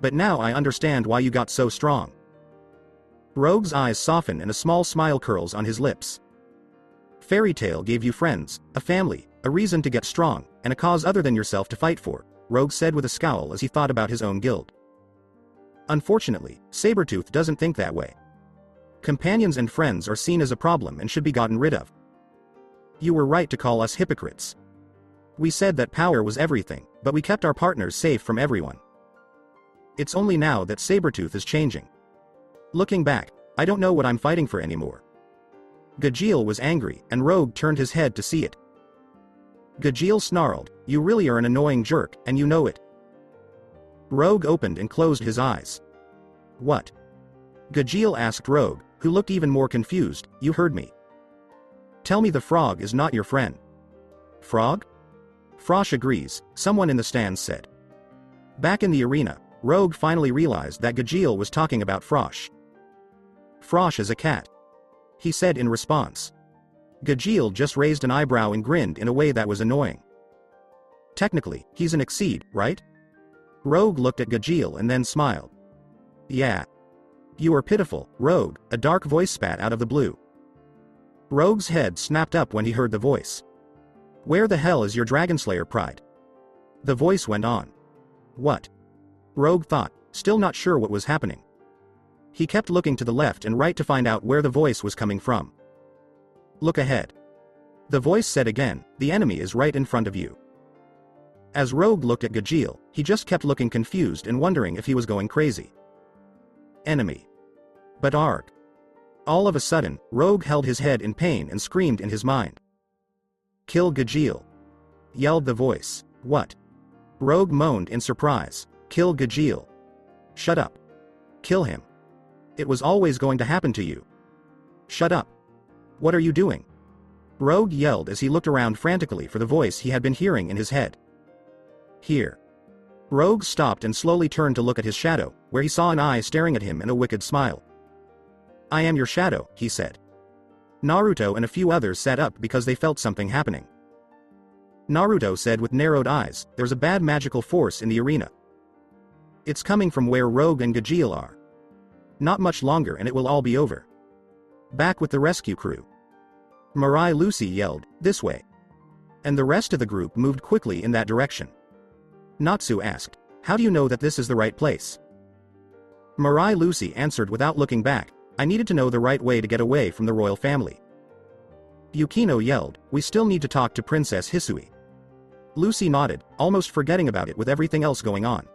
[SPEAKER 2] But now I understand why you got so strong. Rogue's eyes soften and a small smile curls on his lips. Fairy Tail gave you friends, a family, a reason to get strong, and a cause other than yourself to fight for, Rogue said with a scowl as he thought about his own guild. Unfortunately, Sabretooth doesn't think that way. Companions and friends are seen as a problem and should be gotten rid of. You were right to call us hypocrites. We said that power was everything, but we kept our partners safe from everyone. It's only now that Sabretooth is changing. Looking back, I don't know what I'm fighting for anymore. Gajeel was angry, and Rogue turned his head to see it. Gajeel snarled, you really are an annoying jerk, and you know it. Rogue opened and closed his eyes. What? Gajeel asked Rogue, who looked even more confused, you heard me. Tell me the frog is not your friend. Frog? Frosh agrees, someone in the stands said. Back in the arena, Rogue finally realized that Gajeel was talking about Frosh. Frosh is a cat. He said in response. Gajeel just raised an eyebrow and grinned in a way that was annoying. Technically, he's an Exceed, right? Rogue looked at Gajeel and then smiled. Yeah. You are pitiful, Rogue, a dark voice spat out of the blue. Rogue's head snapped up when he heard the voice. Where the hell is your Dragonslayer pride? The voice went on. What? Rogue thought, still not sure what was happening. He kept looking to the left and right to find out where the voice was coming from. Look ahead. The voice said again, the enemy is right in front of you. As Rogue looked at Gajeel, he just kept looking confused and wondering if he was going crazy. Enemy. But Arg. All of a sudden, Rogue held his head in pain and screamed in his mind. Kill Gajeel. Yelled the voice. What? Rogue moaned in surprise. Kill Gajeel. Shut up. Kill him. It was always going to happen to you. Shut up. What are you doing? Rogue yelled as he looked around frantically for the voice he had been hearing in his head. Here. Rogue stopped and slowly turned to look at his shadow, where he saw an eye staring at him in a wicked smile. I am your shadow, he said. Naruto and a few others sat up because they felt something happening. Naruto said with narrowed eyes, there's a bad magical force in the arena. It's coming from where Rogue and Gajeel are. Not much longer and it will all be over. Back with the rescue crew. Mirai Lucy yelled, this way. And the rest of the group moved quickly in that direction. Natsu asked, how do you know that this is the right place? Mirai Lucy answered without looking back, I needed to know the right way to get away from the royal family. Yukino yelled, we still need to talk to Princess Hisui. Lucy nodded, almost forgetting about it with everything else going on.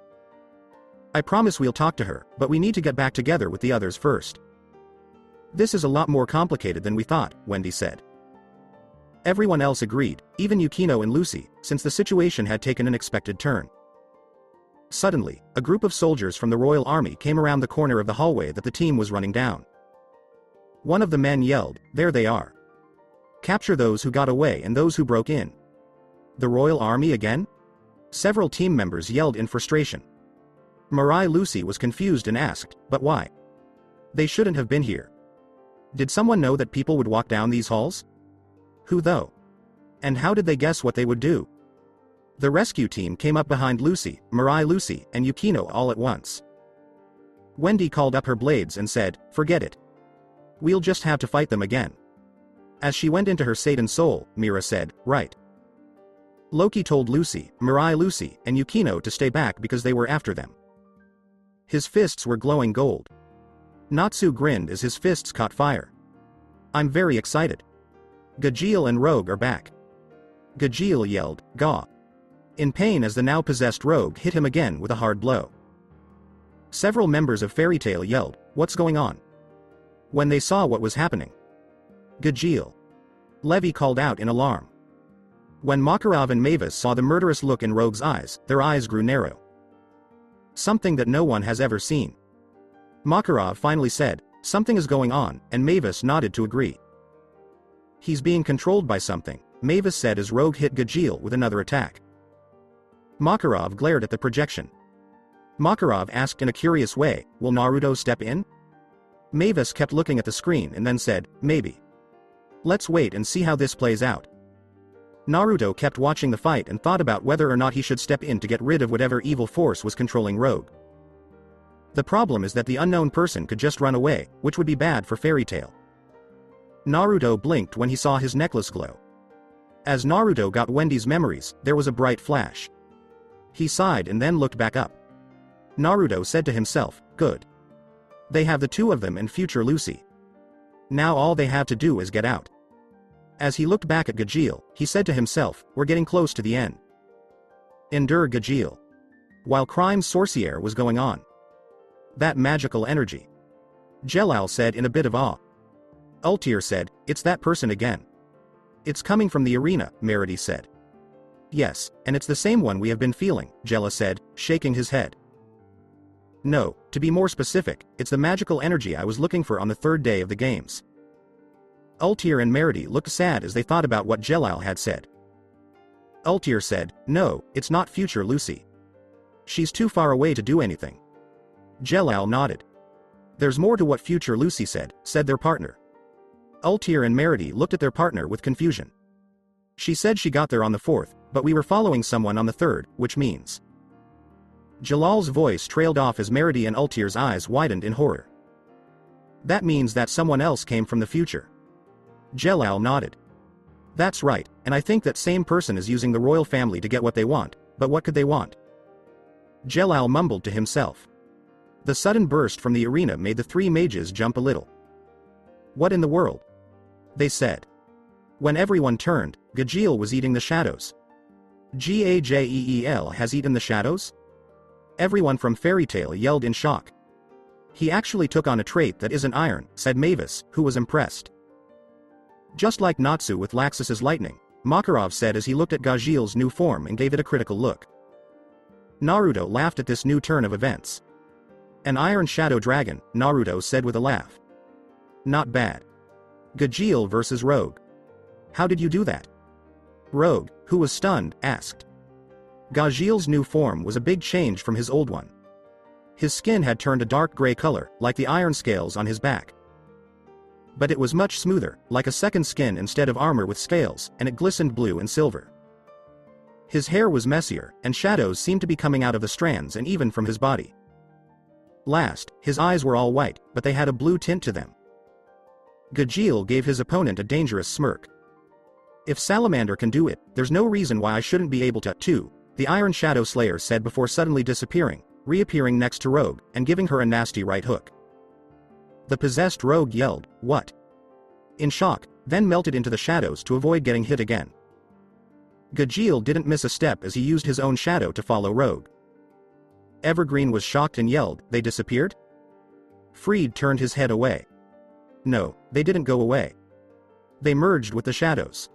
[SPEAKER 2] I promise we'll talk to her, but we need to get back together with the others first. This is a lot more complicated than we thought, Wendy said. Everyone else agreed, even Yukino and Lucy, since the situation had taken an unexpected turn. Suddenly, a group of soldiers from the royal army came around the corner of the hallway that the team was running down. One of the men yelled, there they are. Capture those who got away and those who broke in. The royal army again? Several team members yelled in frustration. Mirai Lucy was confused and asked, but why? They shouldn't have been here. Did someone know that people would walk down these halls? Who though? And how did they guess what they would do? The rescue team came up behind Lucy, Mirai Lucy, and Yukino all at once. Wendy called up her blades and said, forget it. We'll just have to fight them again. As she went into her Satan soul, Mira said, right. Loki told Lucy, Mirai Lucy, and Yukino to stay back because they were after them. His fists were glowing gold. Natsu grinned as his fists caught fire. I'm very excited. Gajeel and Rogue are back. Gajeel yelled, Gaw. In pain as the now possessed Rogue hit him again with a hard blow. Several members of Fairy Tail yelled, what's going on? When they saw what was happening. Gajeel. Levi called out in alarm. When Makarov and Mavis saw the murderous look in Rogue's eyes, their eyes grew narrow. Something that no one has ever seen. Makarov finally said, something is going on, and Mavis nodded to agree. He's being controlled by something, Mavis said as Rogue hit Gajeel with another attack. Makarov glared at the projection. Makarov asked in a curious way, will Naruto step in? Mavis kept looking at the screen and then said, maybe. Let's wait and see how this plays out. Naruto kept watching the fight and thought about whether or not he should step in to get rid of whatever evil force was controlling Rogue. The problem is that the unknown person could just run away, which would be bad for Fairy Tail. Naruto blinked when he saw his necklace glow. As Naruto got Wendy's memories, there was a bright flash. He sighed and then looked back up. Naruto said to himself, good. They have the two of them and future Lucy. Now all they have to do is get out. As he looked back at Gajeel, he said to himself, we're getting close to the end. Endure Gajeel. While Crime Sorcière was going on. That magical energy. Jelal said in a bit of awe. Ultir said, it's that person again. It's coming from the arena, Merity said. Yes, and it's the same one we have been feeling, Jella said, shaking his head. No, to be more specific, it's the magical energy I was looking for on the third day of the games. Ultir and Merity looked sad as they thought about what Jelal had said. Ultir said, no, it's not future Lucy. She's too far away to do anything. Jelal nodded. There's more to what future Lucy said their partner. Ultir and Merity looked at their partner with confusion. She said she got there on the 4th, but we were following someone on the 3rd, which means. Jalal's voice trailed off as Merity and Ultir's eyes widened in horror. That means that someone else came from the future. Jelal nodded. That's right, and I think that same person is using the royal family to get what they want, but what could they want? Jelal mumbled to himself. The sudden burst from the arena made the three mages jump a little. What in the world? They said. When everyone turned, Gajeel was eating the shadows. Gajeel has eaten the shadows? Everyone from Fairy Tail yelled in shock. He actually took on a trait that isn't iron, said Mavis, who was impressed. Just like Natsu with Laxus's lightning, Makarov said as he looked at Gajeel's new form and gave it a critical look. Naruto laughed at this new turn of events. An iron shadow dragon, Naruto said with a laugh. Not bad. Gajeel versus Rogue. How did you do that? Rogue, who was stunned, asked. Gajeel's new form was a big change from his old one. His skin had turned a dark gray color, like the iron scales on his back. But it was much smoother, like a second skin instead of armor with scales, and it glistened blue and silver. His hair was messier, and shadows seemed to be coming out of the strands and even from his body. Last, his eyes were all white, but they had a blue tint to them. Gajeel gave his opponent a dangerous smirk. If Salamander can do it, there's no reason why I shouldn't be able to, too, the Iron Shadow Slayer said before suddenly disappearing, reappearing next to Rogue, and giving her a nasty right hook. The possessed Rogue yelled, what? In shock, then melted into the shadows to avoid getting hit again. Gajeel didn't miss a step as he used his own shadow to follow Rogue. Evergreen was shocked and yelled, they disappeared? Freed turned his head away. No, they didn't go away. They merged with the shadows.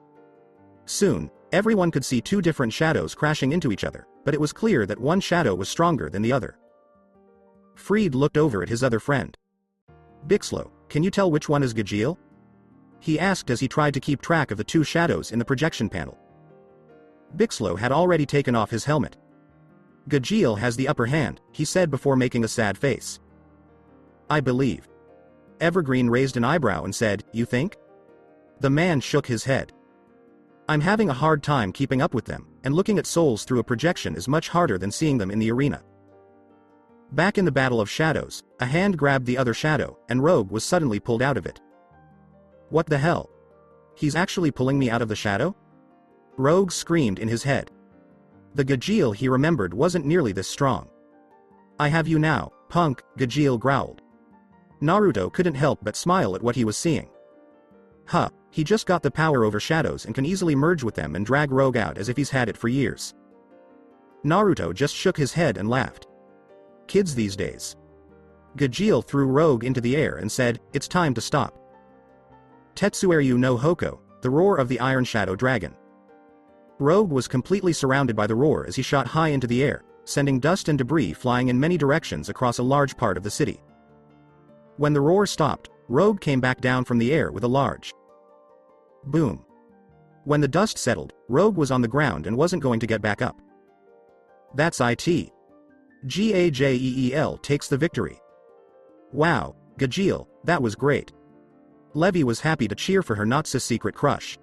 [SPEAKER 2] Soon, everyone could see two different shadows crashing into each other, but it was clear that one shadow was stronger than the other. Freed looked over at his other friend. Bixlow, can you tell which one is Gajeel? He asked as he tried to keep track of the two shadows in the projection panel. Bixlow had already taken off his helmet. Gajeel has the upper hand, he said before making a sad face. I believe. Evergreen raised an eyebrow and said, you think? The man shook his head. I'm having a hard time keeping up with them, and looking at souls through a projection is much harder than seeing them in the arena. Back in the Battle of Shadows, a hand grabbed the other shadow, and Rogue was suddenly pulled out of it. What the hell? He's actually pulling me out of the shadow? Rogue screamed in his head. The Gajeel he remembered wasn't nearly this strong. I have you now, punk, Gajeel growled. Naruto couldn't help but smile at what he was seeing. Huh, he just got the power over shadows and can easily merge with them and drag Rogue out as if he's had it for years. Naruto just shook his head and laughed. Kids these days. Gajeel threw Rogue into the air and said, it's time to stop. Tetsueryu no Hoko, the roar of the Iron Shadow Dragon. Rogue was completely surrounded by the roar as he shot high into the air, sending dust and debris flying in many directions across a large part of the city. When the roar stopped, Rogue came back down from the air with a large boom. When the dust settled, Rogue was on the ground and wasn't going to get back up. That's it. Gajeel takes the victory. Wow, Gajeel, that was great. Levi was happy to cheer for her not-so secret crush.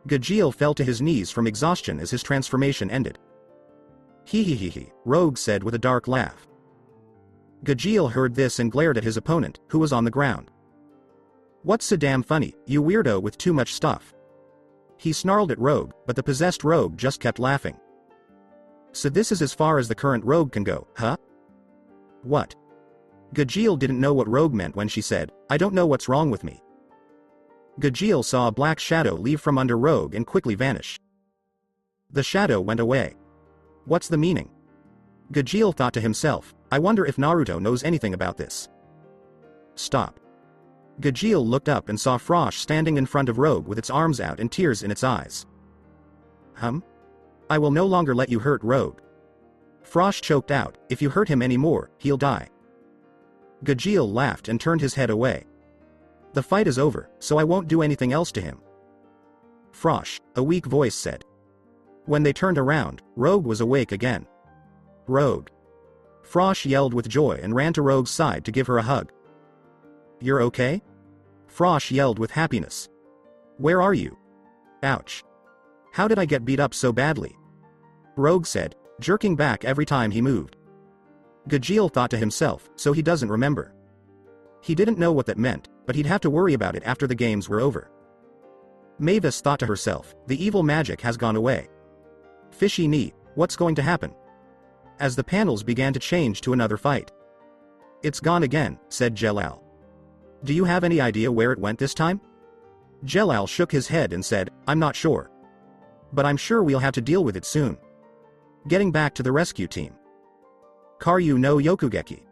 [SPEAKER 2] Gajeel fell to his knees from exhaustion as his transformation ended. He, Rogue said with a dark laugh. Gajeel heard this and glared at his opponent, who was on the ground. What's so damn funny, you weirdo with too much stuff? He snarled at Rogue, but the possessed Rogue just kept laughing. So this is as far as the current Rogue can go, huh? What? Gajeel didn't know what Rogue meant when she said, I don't know what's wrong with me. Gajeel saw a black shadow leave from under Rogue and quickly vanish. The shadow went away. What's the meaning? Gajeel thought to himself, I wonder if Naruto knows anything about this. Stop. Gajeel looked up and saw Frosh standing in front of Rogue with its arms out and tears in its eyes. I will no longer let you hurt Rogue. Frosh choked out, if you hurt him anymore, he'll die. Gajeel laughed and turned his head away. The fight is over, so I won't do anything else to him. Frosh, a weak voice said. When they turned around, Rogue was awake again. Rogue. Frosh yelled with joy and ran to Rogue's side to give her a hug. You're okay? Frosh yelled with happiness. Where are you? Ouch. How did I get beat up so badly? Rogue said, jerking back every time he moved. Gajeel thought to himself, so he doesn't remember. He didn't know what that meant, but he'd have to worry about it after the games were over. Mavis thought to herself, the evil magic has gone away. Fishy knee, what's going to happen? As the panels began to change to another fight. It's gone again, said Jelal. Do you have any idea where it went this time? Jelal shook his head and said, I'm not sure. But I'm sure we'll have to deal with it soon. Getting back to the rescue team. Karyu no Yokugeki.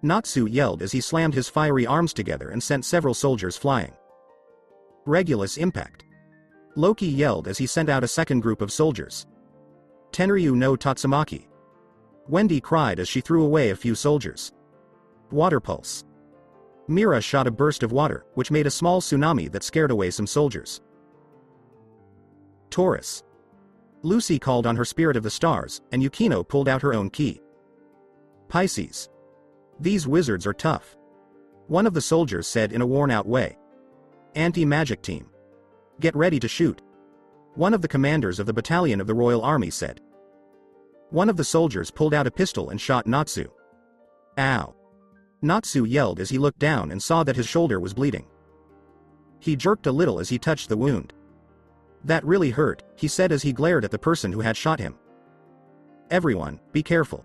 [SPEAKER 2] Natsu yelled as he slammed his fiery arms together and sent several soldiers flying. Regulus impact. Loki yelled as he sent out a second group of soldiers. Tenryu no Tatsumaki. Wendy cried as she threw away a few soldiers. Water pulse. Mira shot a burst of water, which made a small tsunami that scared away some soldiers. Taurus. Lucy called on her spirit of the stars, and Yukino pulled out her own key. Pisces. These wizards are tough. One of the soldiers said in a worn-out way. Anti-magic team. Get ready to shoot. One of the commanders of the battalion of the Royal Army said. One of the soldiers pulled out a pistol and shot Natsu. Ow. Natsu yelled as he looked down and saw that his shoulder was bleeding. He jerked a little as he touched the wound. That really hurt, he said as he glared at the person who had shot him. Everyone, be careful.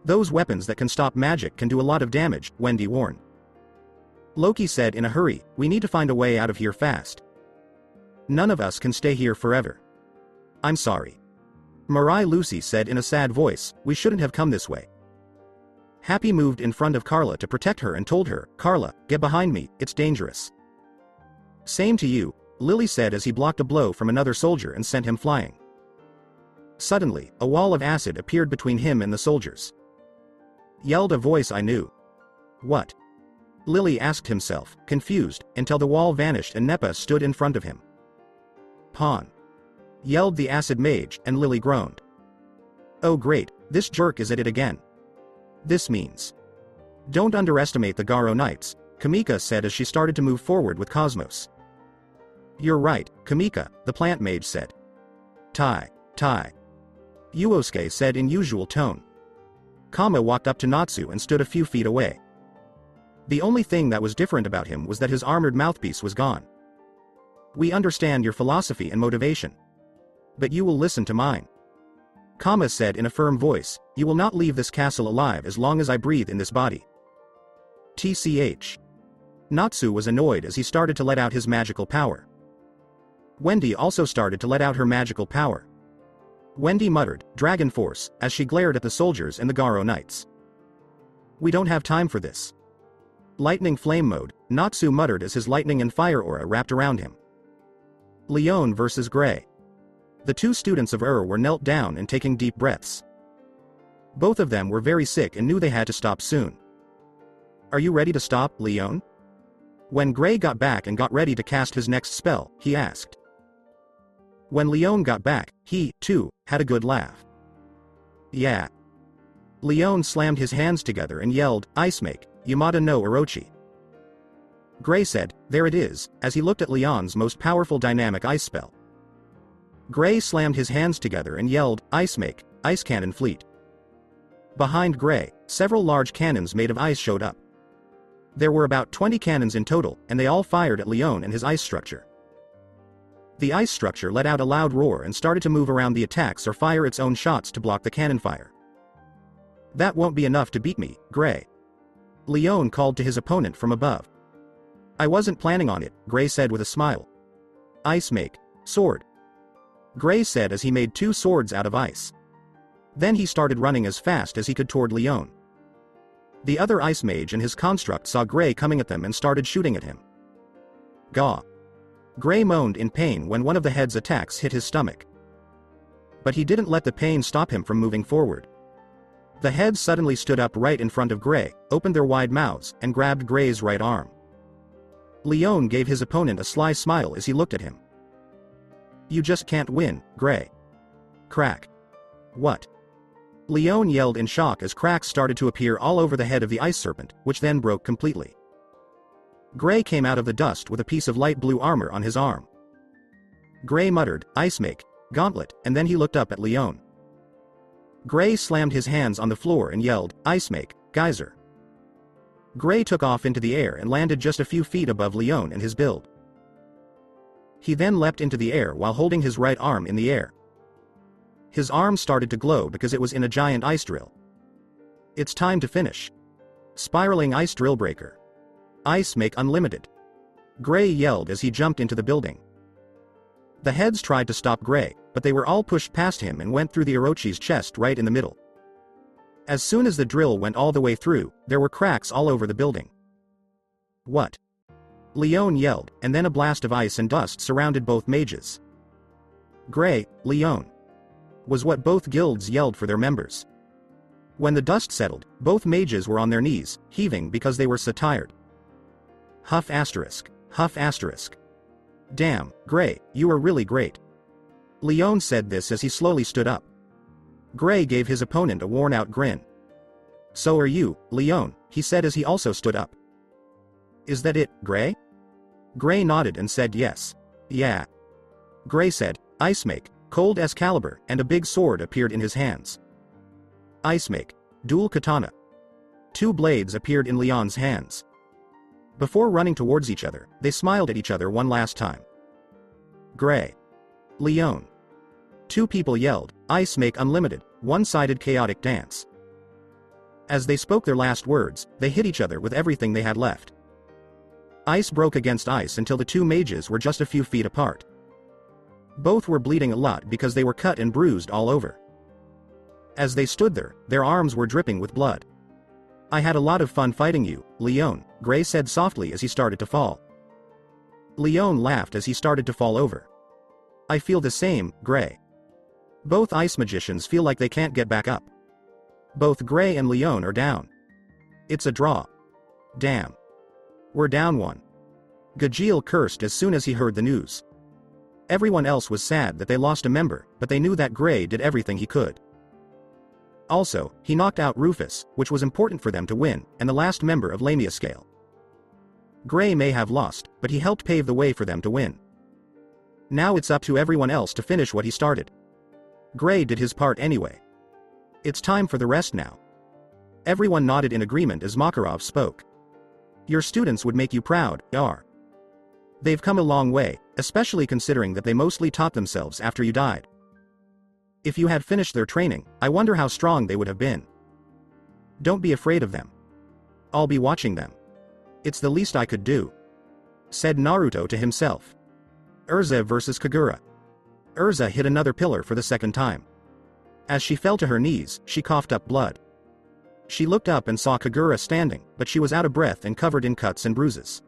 [SPEAKER 2] Those weapons that can stop magic can do a lot of damage, Wendy warned. Loki said in a hurry, we need to find a way out of here fast. None of us can stay here forever. I'm sorry. Mirai Lucy said in a sad voice, we shouldn't have come this way. Happy moved in front of Carla to protect her and told her, Carla, get behind me, it's dangerous. Same to you, Lily said as he blocked a blow from another soldier and sent him flying. Suddenly, a wall of acid appeared between him and the soldiers. Yelled a voice I knew. What? Lily asked himself, confused, until the wall vanished and Neppa stood in front of him. Pawn. Yelled the acid mage, and Lily groaned. Oh great, this jerk is at it again. This means. Don't underestimate the Garo Knights, Kamika said as she started to move forward with Cosmos. You're right, Kamika, the plant mage said. Tai. Yuosuke said in usual tone. Kama walked up to Natsu and stood a few feet away. The only thing that was different about him was that his armored mouthpiece was gone. We understand your philosophy and motivation. But you will listen to mine. Kama said in a firm voice, you will not leave this castle alive as long as I breathe in this body. TCH. Natsu was annoyed as he started to let out his magical power. Wendy also started to let out her magical power. Wendy muttered, Dragon Force, as she glared at the soldiers and the Garo Knights. We don't have time for this. Lightning Flame Mode, Natsu muttered as his lightning and fire aura wrapped around him. Leon versus Gray. The two students of were knelt down and taking deep breaths. Both of them were very sick and knew they had to stop soon. Are you ready to stop, Leon? When Gray got back and got ready to cast his next spell, he asked. When Leon got back, he, too, had a good laugh. Yeah. Leon slammed his hands together and yelled, Ice Make, Yamada no Orochi. Gray said, there it is, as he looked at Leon's most powerful dynamic ice spell. Gray slammed his hands together and yelled, Ice Make, Ice Cannon Fleet. Behind Gray, several large cannons made of ice showed up. There were about 20 cannons in total, and they all fired at Leon and his ice structure. The ice structure let out a loud roar and started to move around the attacks or fire its own shots to block the cannon fire. That won't be enough to beat me, Gray. Leon called to his opponent from above. I wasn't planning on it, Gray said with a smile. Ice Make, sword. Gray said as he made 2 swords out of ice. Then he started running as fast as he could toward Leon. The other ice mage and his construct saw Gray coming at them and started shooting at him. Gah. Gray moaned in pain when one of the head's attacks hit his stomach. But he didn't let the pain stop him from moving forward. The heads suddenly stood up right in front of Gray, opened their wide mouths, and grabbed Gray's right arm. Leon gave his opponent a sly smile as he looked at him. You just can't win, Gray. Crack. What? Leon yelled in shock as cracks started to appear all over the head of the ice serpent, which then broke completely. Gray came out of the dust with a piece of light blue armor on his arm. Gray muttered, Ice Make, Gauntlet, and then he looked up at Leon. Gray slammed his hands on the floor and yelled, Ice Make, Geyser. Gray took off into the air and landed just a few feet above Leon and his build. He then leapt into the air while holding his right arm in the air. His arm started to glow because it was in a giant ice drill. It's time to finish. Spiraling Ice Drill Breaker. Ice Make Unlimited. Gray yelled as he jumped into the building. The heads tried to stop Gray, but they were all pushed past him and went through the Orochi's chest right in the middle. As soon as the drill went all the way through, there were cracks all over the building. What? Leon yelled, and then a blast of ice and dust surrounded both mages. Gray, Leon. Was what both guilds yelled for their members. When the dust settled, both mages were on their knees, heaving because they were so tired. Huff asterisk, huff asterisk. Damn, Gray, you are really great. Leon said this as he slowly stood up. Gray gave his opponent a worn-out grin. So are you, Leon, he said as he also stood up. Is that it, Gray? Gray nodded and said yes. Yeah. Gray said, Ice Make, Cold Excalibur, and a big sword appeared in his hands. Ice Make, Dual Katana. 2 blades appeared in Leon's hands. Before running towards each other, they smiled at each other one last time. Gray. Leon. 2 people yelled, Ice Make Unlimited, one-sided chaotic dance. As they spoke their last words, they hit each other with everything they had left. Ice broke against ice until the 2 mages were just a few feet apart. Both were bleeding a lot because they were cut and bruised all over. As they stood there, their arms were dripping with blood. I had a lot of fun fighting you, Leon, Gray said softly as he started to fall. Leon laughed as he started to fall over. I feel the same, Gray. Both ice magicians feel like they can't get back up. Both Gray and Leon are down. It's a draw. Damn. We're down 1. Gajeel cursed as soon as he heard the news. Everyone else was sad that they lost a member, but they knew that Gray did everything he could. Also, he knocked out Rufus, which was important for them to win, and the last member of Lamia Scale. Gray may have lost, but he helped pave the way for them to win. Now it's up to everyone else to finish what he started. Gray did his part anyway. It's time for the rest now. Everyone nodded in agreement as Makarov spoke. Your students would make you proud, Yar. They've come a long way, especially considering that they mostly taught themselves after you died. If you had finished their training, I wonder how strong they would have been. Don't be afraid of them. I'll be watching them. It's the least I could do, said Naruto to himself. Erza versus Kagura. Erza hit another pillar for the second time. As she fell to her knees, she coughed up blood. She looked up and saw Kagura standing, but she was out of breath and covered in cuts and bruises.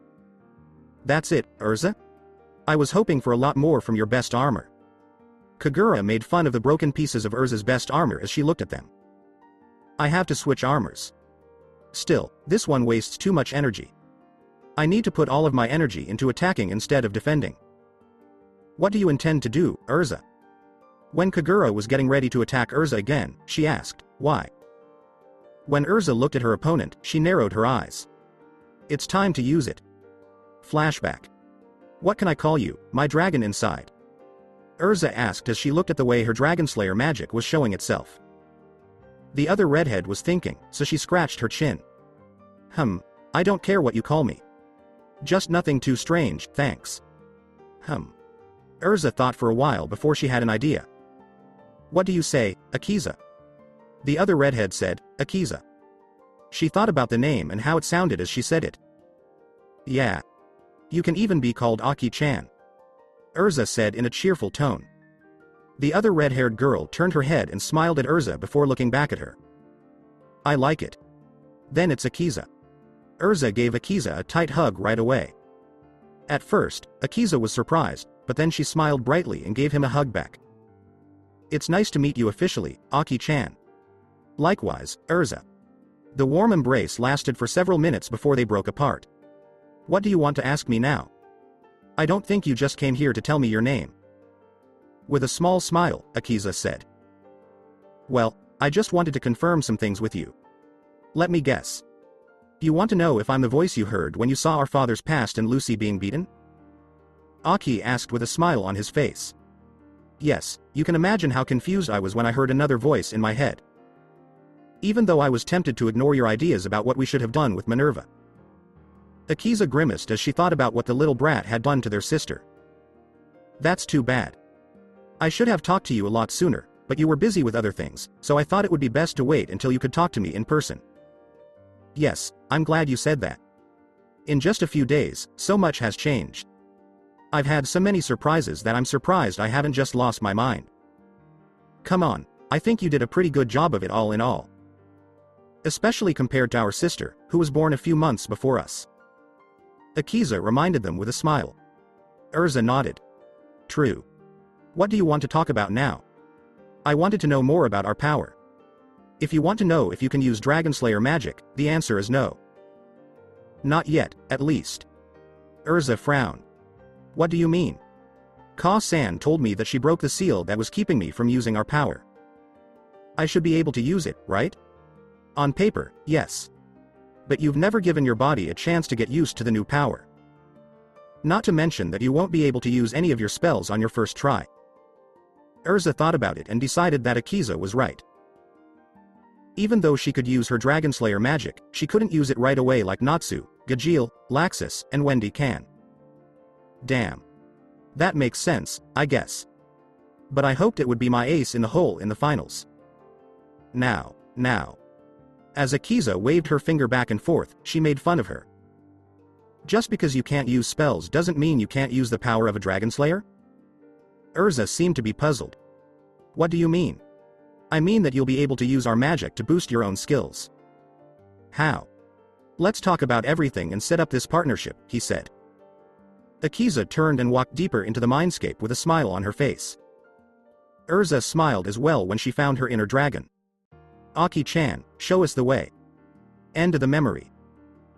[SPEAKER 2] That's it, Erza? I was hoping for a lot more from your best armor. Kagura made fun of the broken pieces of Erza's best armor as she looked at them. I have to switch armors. Still, this one wastes too much energy. I need to put all of my energy into attacking instead of defending. What do you intend to do, Erza? When Kagura was getting ready to attack Erza again, she asked, why? When Erza looked at her opponent, she narrowed her eyes. It's time to use it. Flashback. What can I call you, my dragon inside? Erza asked as she looked at the way her Dragon Slayer magic was showing itself. The other redhead was thinking, so she scratched her chin. I don't care what you call me. Just nothing too strange, thanks. Erza thought for a while before she had an idea. What do you say, Akiza? The other redhead said, Akiza. She thought about the name and how it sounded as she said it. Yeah. You can even be called Aki-chan, Erza said in a cheerful tone. The other red-haired girl turned her head and smiled at Erza before looking back at her. I like it. Then it's Akiza. Erza gave Akiza a tight hug right away. At first, Akiza was surprised, but then she smiled brightly and gave him a hug back. It's nice to meet you officially, Aki-chan. Likewise, Erza. The warm embrace lasted for several minutes before they broke apart. What do you want to ask me now? I don't think you just came here to tell me your name. With a small smile, Akiza said. Well, I just wanted to confirm some things with you. Let me guess. You want to know if I'm the voice you heard when you saw our father's past and Lucy being beaten? Aki asked with a smile on his face. Yes, you can imagine how confused I was when I heard another voice in my head. Even though I was tempted to ignore your ideas about what we should have done with Minerva. Akiza grimaced as she thought about what the little brat had done to their sister. That's too bad. I should have talked to you a lot sooner, but you were busy with other things, so I thought it would be best to wait until you could talk to me in person. Yes, I'm glad you said that. In just a few days, so much has changed. I've had so many surprises that I'm surprised I haven't just lost my mind. Come on, I think you did a pretty good job of it all in all. Especially compared to our sister, who was born a few months before us. Akiza reminded them with a smile. Erza nodded. True. What do you want to talk about now? I wanted to know more about our power. If you want to know if you can use Dragon Slayer magic, the answer is no. Not yet, at least. Erza frowned. What do you mean? Ka-san told me that she broke the seal that was keeping me from using our power. I should be able to use it, right? On paper, yes. But you've never given your body a chance to get used to the new power. Not to mention that you won't be able to use any of your spells on your first try. Erza thought about it and decided that Akiza was right. Even though she could use her Dragon Slayer magic, she couldn't use it right away like Natsu, Gajeel, Laxus, and Wendy can. Damn. That makes sense, I guess. But I hoped it would be my ace in the hole in the finals. Now. As Akiza waved her finger back and forth, she made fun of her. Just because you can't use spells doesn't mean you can't use the power of a Dragon Slayer? Erza seemed to be puzzled. What do you mean? I mean that you'll be able to use our magic to boost your own skills. How? Let's talk about everything and set up this partnership, he said. Akiza turned and walked deeper into the mindscape with a smile on her face. Erza smiled as well when she found her inner dragon. Aki-chan, show us the way. End of the memory.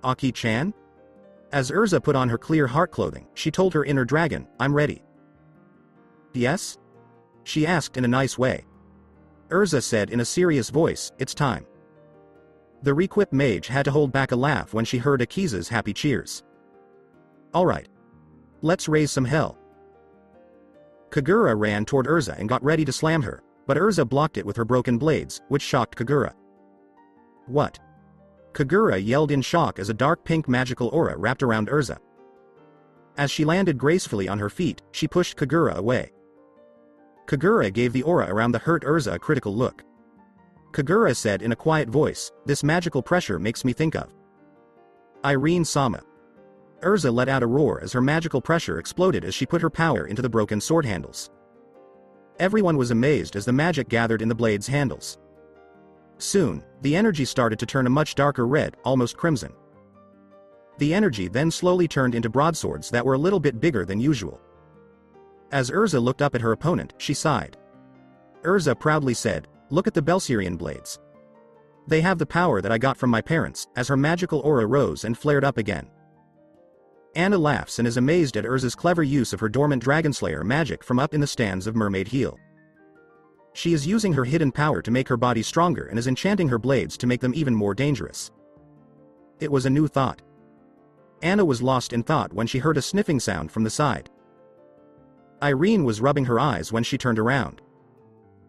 [SPEAKER 2] Aki-chan? As Erza put on her clear heart clothing, she told her inner dragon, I'm ready. Yes? She asked in a nice way. Erza said in a serious voice, it's time. The re-equipped mage had to hold back a laugh when she heard Akiza's happy cheers. Alright. Let's raise some hell. Kagura ran toward Erza and got ready to slam her, but Erza blocked it with her broken blades, which shocked Kagura. What? Kagura yelled in shock as a dark pink magical aura wrapped around Erza. As she landed gracefully on her feet, she pushed Kagura away. Kagura gave the aura around the hurt Erza a critical look. Kagura said in a quiet voice, this magical pressure makes me think of Irene-sama. Erza let out a roar as her magical pressure exploded as she put her power into the broken sword handles. Everyone was amazed as the magic gathered in the blade's handles. Soon, the energy started to turn a much darker red, almost crimson. The energy then slowly turned into broadswords that were a little bit bigger than usual. As Erza looked up at her opponent, she sighed. Erza proudly said, look at the Belserian blades. They have the power that I got from my parents, as her magical aura rose and flared up again. Anna laughs and is amazed at Erza's clever use of her dormant Dragonslayer magic from up in the stands of Mermaid Heel. She is using her hidden power to make her body stronger and is enchanting her blades to make them even more dangerous. It was a new thought. Anna was lost in thought when she heard a sniffing sound from the side. Irene was rubbing her eyes when she turned around.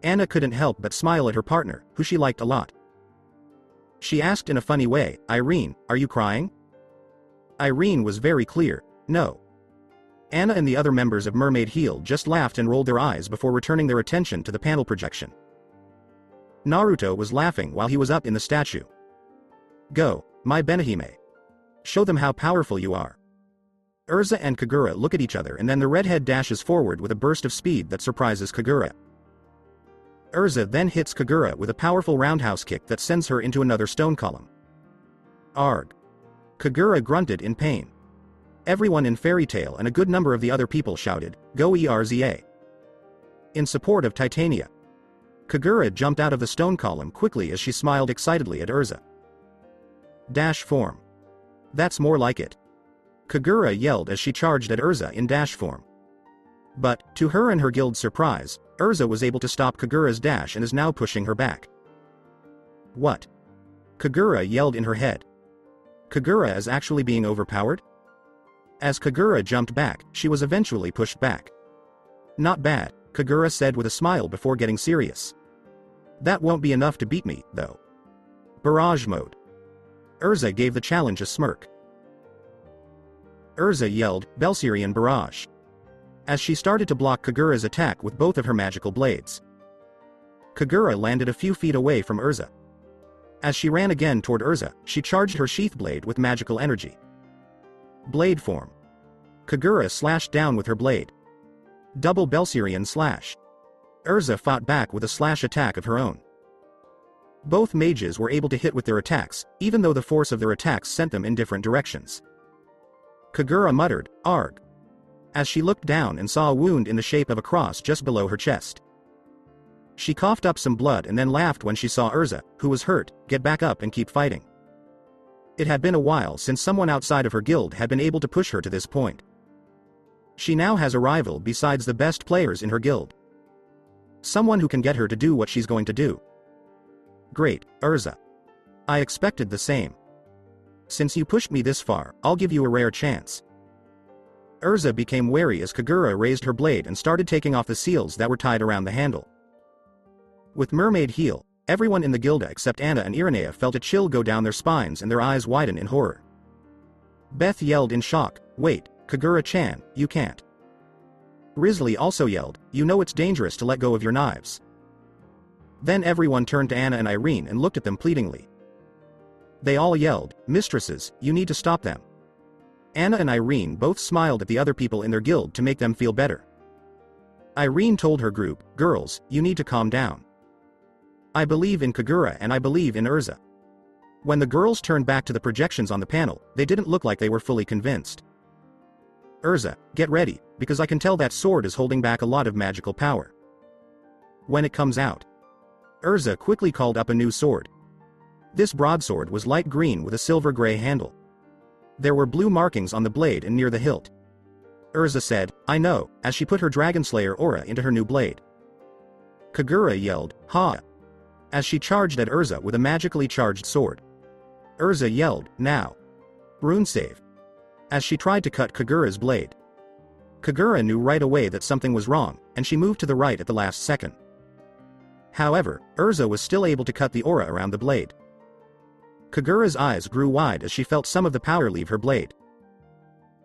[SPEAKER 2] Anna couldn't help but smile at her partner, who she liked a lot. She asked in a funny way, Irene, are you crying? Irene was very clear, no. Anna and the other members of Mermaid Heel just laughed and rolled their eyes before returning their attention to the panel projection. Naruto was laughing while he was up in the statue. Go, my Benihime. Show them how powerful you are. Erza and Kagura look at each other and then the redhead dashes forward with a burst of speed that surprises Kagura. Erza then hits Kagura with a powerful roundhouse kick that sends her into another stone column. Arg. Kagura grunted in pain. Everyone in Fairy Tail and a good number of the other people shouted, Go Erza! In support of Titania. Kagura jumped out of the stone column quickly as she smiled excitedly at Erza. Dash form. That's more like it. Kagura yelled as she charged at Erza in dash form. But, to her and her guild's surprise, Erza was able to stop Kagura's dash and is now pushing her back. What? Kagura yelled in her head. Kagura is actually being overpowered? As Kagura jumped back, she was eventually pushed back. Not bad, Kagura said with a smile before getting serious. That won't be enough to beat me, though. Barrage mode. Erza gave the challenge a smirk. Erza yelled, Belserian Barrage. As she started to block Kagura's attack with both of her magical blades. Kagura landed a few feet away from Erza. As she ran again toward Erza, she charged her sheath blade with magical energy. Blade form. Kagura slashed down with her blade. Double Belserian slash. Erza fought back with a slash attack of her own. Both mages were able to hit with their attacks, even though the force of their attacks sent them in different directions. Kagura muttered, Arg. As she looked down and saw a wound in the shape of a cross just below her chest. She coughed up some blood and then laughed when she saw Erza, who was hurt, get back up and keep fighting. It had been a while since someone outside of her guild had been able to push her to this point. She now has a rival besides the best players in her guild. Someone who can get her to do what she's going to do. Great, Erza. I expected the same. Since you pushed me this far, I'll give you a rare chance. Erza became wary as Kagura raised her blade and started taking off the seals that were tied around the handle. With Mermaid Heel, everyone in the guilda except Anna and Irenea felt a chill go down their spines and their eyes widen in horror. Beth yelled in shock, Wait, Kagura-chan, you can't. Risley also yelled, You know it's dangerous to let go of your knives. Then everyone turned to Anna and Irene and looked at them pleadingly. They all yelled, Mistresses, you need to stop them. Anna and Irene both smiled at the other people in their guild to make them feel better. Irene told her group, Girls, you need to calm down. I believe in Kagura and I believe in Erza. When the girls turned back to the projections on the panel, they didn't look like they were fully convinced. Erza, get ready, because I can tell that sword is holding back a lot of magical power. When it comes out. Erza quickly called up a new sword. This broadsword was light green with a silver-gray handle. There were blue markings on the blade and near the hilt. Erza said, I know, as she put her Dragonslayer aura into her new blade. Kagura yelled, Ha! as she charged at Erza with a magically charged sword. Erza yelled, "Now! Rune save!" as she tried to cut Kagura's blade. Kagura knew right away that something was wrong, and she moved to the right at the last second. However, Erza was still able to cut the aura around the blade. Kagura's eyes grew wide as she felt some of the power leave her blade.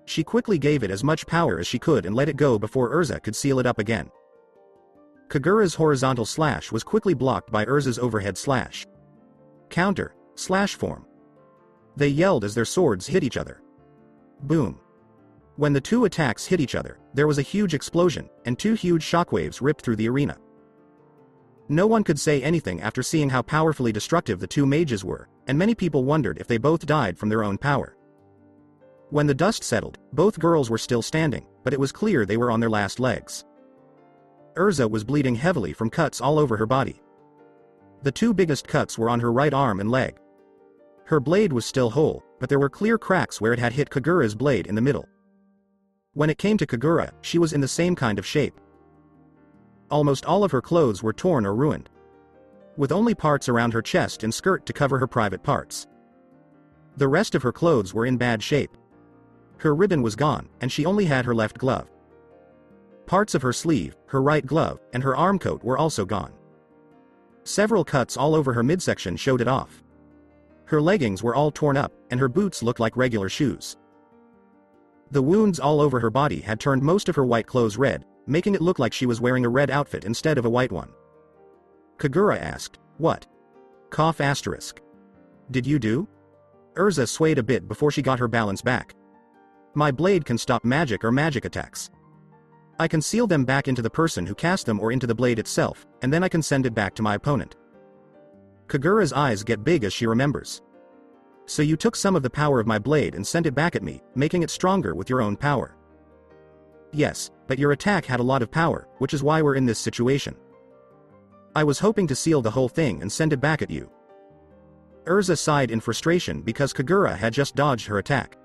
[SPEAKER 2] She quickly gave it as much power as she could and let it go before Erza could seal it up again. Kagura's horizontal slash was quickly blocked by Erza's overhead slash. Counter, slash form. They yelled as their swords hit each other. Boom. When the two attacks hit each other, there was a huge explosion, and two huge shockwaves ripped through the arena. No one could say anything after seeing how powerfully destructive the two mages were, and many people wondered if they both died from their own power. When the dust settled, both girls were still standing, but it was clear they were on their last legs. Erza was bleeding heavily from cuts all over her body. The two biggest cuts were on her right arm and leg. Her blade was still whole, but there were clear cracks where it had hit Kagura's blade in the middle. When it came to Kagura, she was in the same kind of shape. Almost all of her clothes were torn or ruined, with only parts around her chest and skirt to cover her private parts. The rest of her clothes were in bad shape. Her ribbon was gone, and she only had her left glove. Parts of her sleeve, her right glove, and her arm coat were also gone. Several cuts all over her midsection showed it off. Her leggings were all torn up, and her boots looked like regular shoes. The wounds all over her body had turned most of her white clothes red, making it look like she was wearing a red outfit instead of a white one. Kagura asked, "What? Cough asterisk. Did you do?" Erza swayed a bit before she got her balance back. "My blade can stop magic or magic attacks. I can seal them back into the person who cast them or into the blade itself, and then I can send it back to my opponent." Kagura's eyes get big as she remembers. "So you took some of the power of my blade and sent it back at me, making it stronger with your own power." "Yes, but your attack had a lot of power, which is why we're in this situation. I was hoping to seal the whole thing and send it back at you." Erza sighed in frustration because Kagura had just dodged her attack.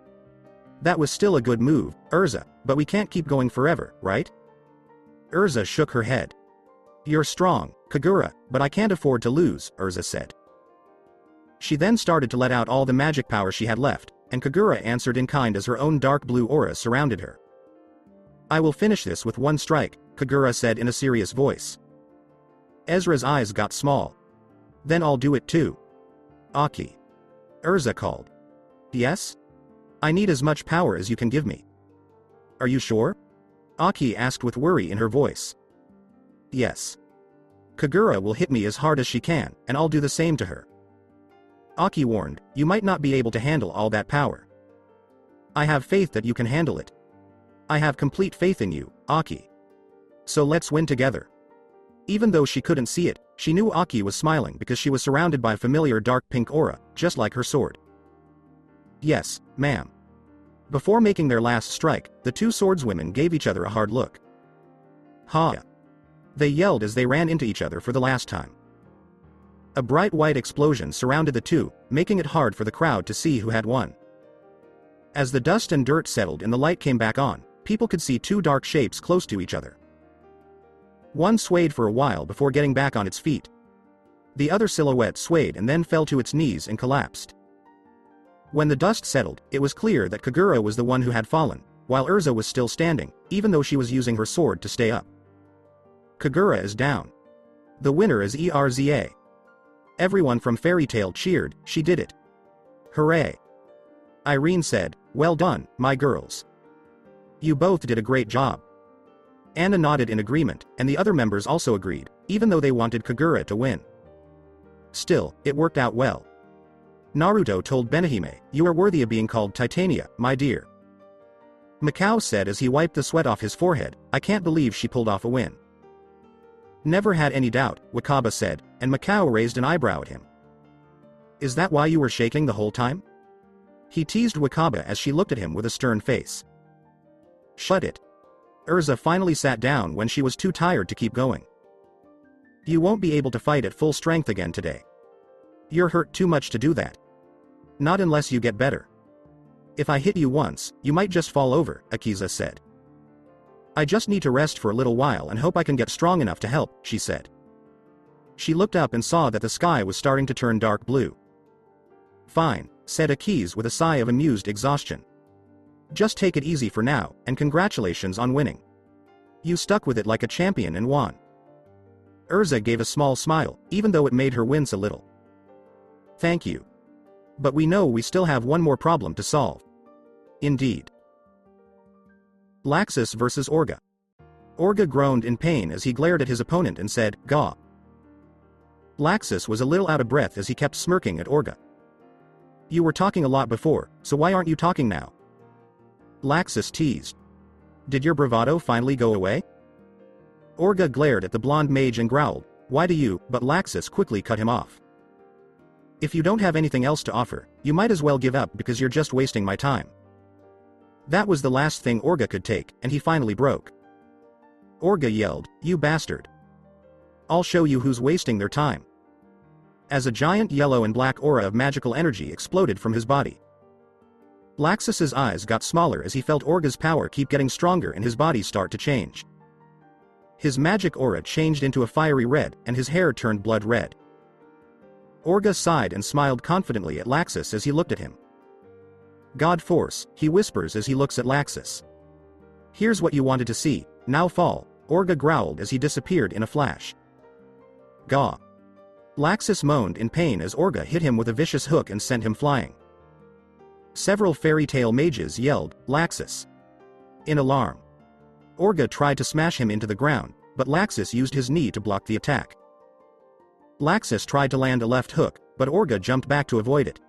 [SPEAKER 2] "That was still a good move, Erza, but we can't keep going forever, right?" Erza shook her head. "You're strong, Kagura, but I can't afford to lose," Erza said. She then started to let out all the magic power she had left, and Kagura answered in kind as her own dark blue aura surrounded her. "I will finish this with one strike," Kagura said in a serious voice. Ezra's eyes got small. "Then I'll do it too." "Aki." Erza called. "Yes? I need as much power as you can give me." "Are you sure?" Aki asked with worry in her voice. "Yes. Kagura will hit me as hard as she can, and I'll do the same to her." Aki warned, "You might not be able to handle all that power. I have faith that you can handle it. I have complete faith in you, Aki. So let's win together." Even though she couldn't see it, she knew Aki was smiling because she was surrounded by a familiar dark pink aura, just like her sword. "Yes, ma'am." Before making their last strike, the two swordswomen gave each other a hard look. "Ha!" They yelled as they ran into each other for the last time. A bright white explosion surrounded the two, making it hard for the crowd to see who had won. As the dust and dirt settled and the light came back on, people could see two dark shapes close to each other. One swayed for a while before getting back on its feet. The other silhouette swayed and then fell to its knees and collapsed. When the dust settled, it was clear that Kagura was the one who had fallen, while Erza was still standing, even though she was using her sword to stay up. Kagura is down. The winner is Erza. Everyone from Fairy Tail cheered, "She did it. Hooray." Irene said, "Well done, my girls. You both did a great job." Anna nodded in agreement, and the other members also agreed, even though they wanted Kagura to win. Still, it worked out well. Naruto told Benihime, "You are worthy of being called Titania, my dear." Mikao said as he wiped the sweat off his forehead, "I can't believe she pulled off a win." "Never had any doubt," Wakaba said, and Mikao raised an eyebrow at him. "Is that why you were shaking the whole time?" He teased Wakaba as she looked at him with a stern face. "Shut it." Erza finally sat down when she was too tired to keep going. "You won't be able to fight at full strength again today. You're hurt too much to do that. Not unless you get better. If I hit you once, you might just fall over," Akiza said. "I just need to rest for a little while and hope I can get strong enough to help," she said. she looked up and saw that the sky was starting to turn dark blue. "Fine," said Akis with a sigh of amused exhaustion. "Just take it easy for now, and congratulations on winning. You stuck with it like a champion and won." Erza gave a small smile, even though it made her wince a little. "Thank you. But we know we still have one more problem to solve." "Indeed." Laxus versus Orga. Orga groaned in pain as he glared at his opponent and said, "Gah." Laxus was a little out of breath as he kept smirking at Orga. "You were talking a lot before, so why aren't you talking now?" Laxus teased. "Did your bravado finally go away?" Orga glared at the blonde mage and growled, "Why do you?" But Laxus quickly cut him off. "If you don't have anything else to offer, you might as well give up because you're just wasting my time." That was the last thing Orga could take, and he finally broke. Orga yelled, "You bastard. I'll show you who's wasting their time." As a giant yellow and black aura of magical energy exploded from his body. Laxus's eyes got smaller as he felt Orga's power keep getting stronger and his body start to change. His magic aura changed into a fiery red, and his hair turned blood red. Orga sighed and smiled confidently at Laxus as he looked at him. "God force," he whispers as he looks at Laxus. "Here's what you wanted to see, now fall," Orga growled as he disappeared in a flash. "Gah." Laxus moaned in pain as Orga hit him with a vicious hook and sent him flying. Several fairy tale mages yelled, "Laxus!" in alarm. Orga tried to smash him into the ground, but Laxus used his knee to block the attack. Laxus tried to land a left hook, but Orga jumped back to avoid it.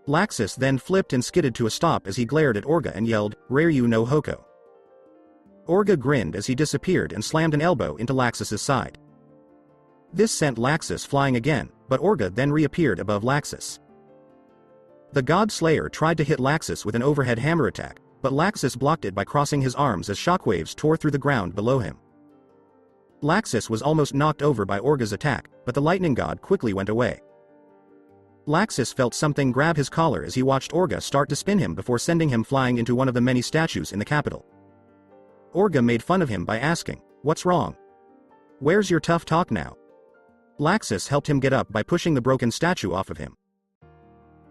[SPEAKER 2] Laxus then flipped and skidded to a stop as he glared at Orga and yelled, "Raryu no Hoko." Orga grinned as he disappeared and slammed an elbow into Laxus's side. This sent Laxus flying again, but Orga then reappeared above Laxus. The God Slayer tried to hit Laxus with an overhead hammer attack, but Laxus blocked it by crossing his arms as shockwaves tore through the ground below him. Laxus was almost knocked over by Orga's attack, but the lightning god quickly went away. Laxus felt something grab his collar as he watched Orga start to spin him before sending him flying into one of the many statues in the capital. Orga made fun of him by asking, "What's wrong? Where's your tough talk now?" Laxus helped him get up by pushing the broken statue off of him.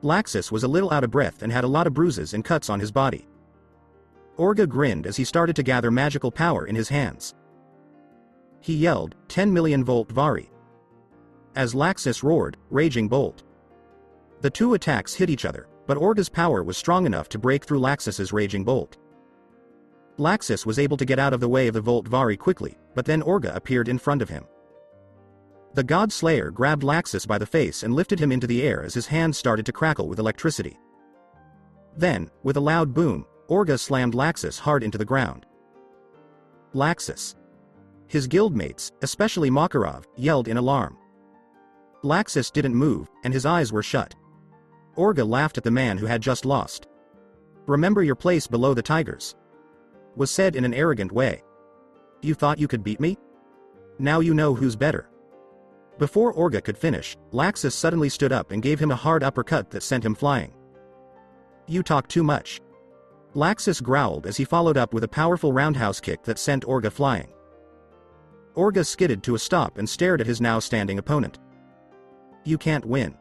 [SPEAKER 2] Laxus was a little out of breath and had a lot of bruises and cuts on his body. Orga grinned as he started to gather magical power in his hands. He yelled, 10 million volt Vari. As Laxus roared, Raging Bolt. The two attacks hit each other, but Orga's power was strong enough to break through Laxus's Raging Bolt. Laxus was able to get out of the way of the Volt Vari quickly, but then Orga appeared in front of him. The God Slayer grabbed Laxus by the face and lifted him into the air as his hands started to crackle with electricity. Then, with a loud boom, Orga slammed Laxus hard into the ground. Laxus. His guildmates, especially Makarov, yelled in alarm. Laxus didn't move, and his eyes were shut. Orga laughed at the man who had just lost. "Remember your place below the tigers," was said in an arrogant way. "You thought you could beat me? Now you know who's better." Before Orga could finish, Laxus suddenly stood up and gave him a hard uppercut that sent him flying. "You talk too much." Laxus growled as he followed up with a powerful roundhouse kick that sent Orga flying. Orga skidded to a stop and stared at his now standing opponent. "You can't win.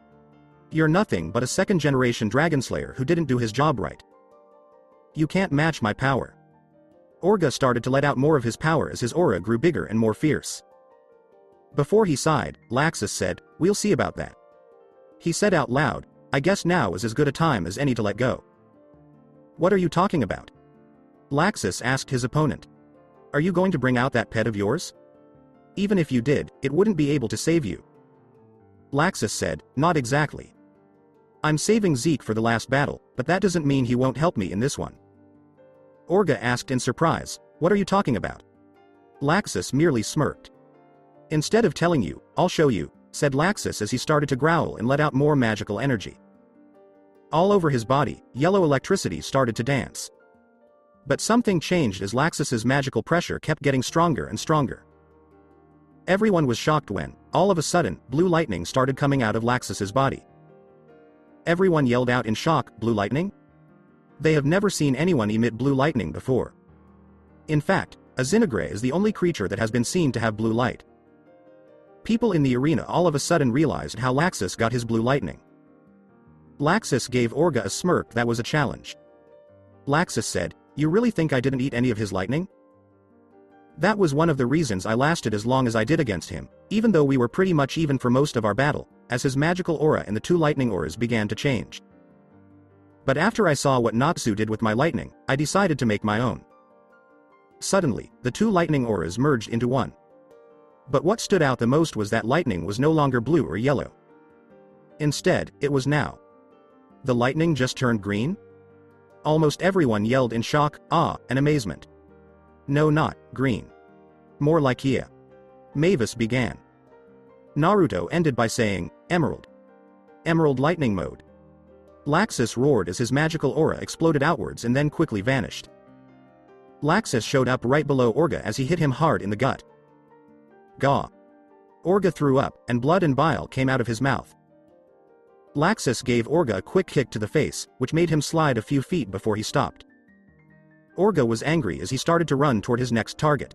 [SPEAKER 2] You're nothing but a second-generation Dragonslayer who didn't do his job right. You can't match my power." Orga started to let out more of his power as his aura grew bigger and more fierce. Before he sighed, Laxus said, "We'll see about that." He said out loud, "I guess now is as good a time as any to let go." "What are you talking about?" Laxus asked his opponent. "Are you going to bring out that pet of yours? Even if you did, it wouldn't be able to save you." Laxus said, "Not exactly. I'm saving Zeke for the last battle, but that doesn't mean he won't help me in this one." Orga asked in surprise, "What are you talking about?" Laxus merely smirked. "Instead of telling you, I'll show you," said Laxus as he started to growl and let out more magical energy. All over his body, yellow electricity started to dance. But something changed as Laxus's magical pressure kept getting stronger and stronger. Everyone was shocked when, all of a sudden, blue lightning started coming out of Laxus's body. Everyone yelled out in shock, "Blue lightning?" They have never seen anyone emit blue lightning before. In fact, a Zinigre is the only creature that has been seen to have blue light. People in the arena all of a sudden realized how Laxus got his blue lightning. Laxus gave Orga a smirk that was a challenge. Laxus said, "You really think I didn't eat any of his lightning?" That was one of the reasons I lasted as long as I did against him, even though we were pretty much even for most of our battle, as his magical aura and the two lightning auras began to change. But after I saw what Natsu did with my lightning, I decided to make my own. Suddenly, the two lightning auras merged into one. But what stood out the most was that lightning was no longer blue or yellow. Instead, it was now. The lightning just turned green? Almost everyone yelled in shock, awe, and amazement. No, not green. More like yeah. Mavis began. Naruto ended by saying, Emerald. Emerald lightning mode. Laxus roared as his magical aura exploded outwards and then quickly vanished. Laxus showed up right below Orga as he hit him hard in the gut. Gah. Orga threw up, and blood and bile came out of his mouth. Laxus gave Orga a quick kick to the face, which made him slide a few feet before he stopped. Orga was angry as he started to run toward his next target.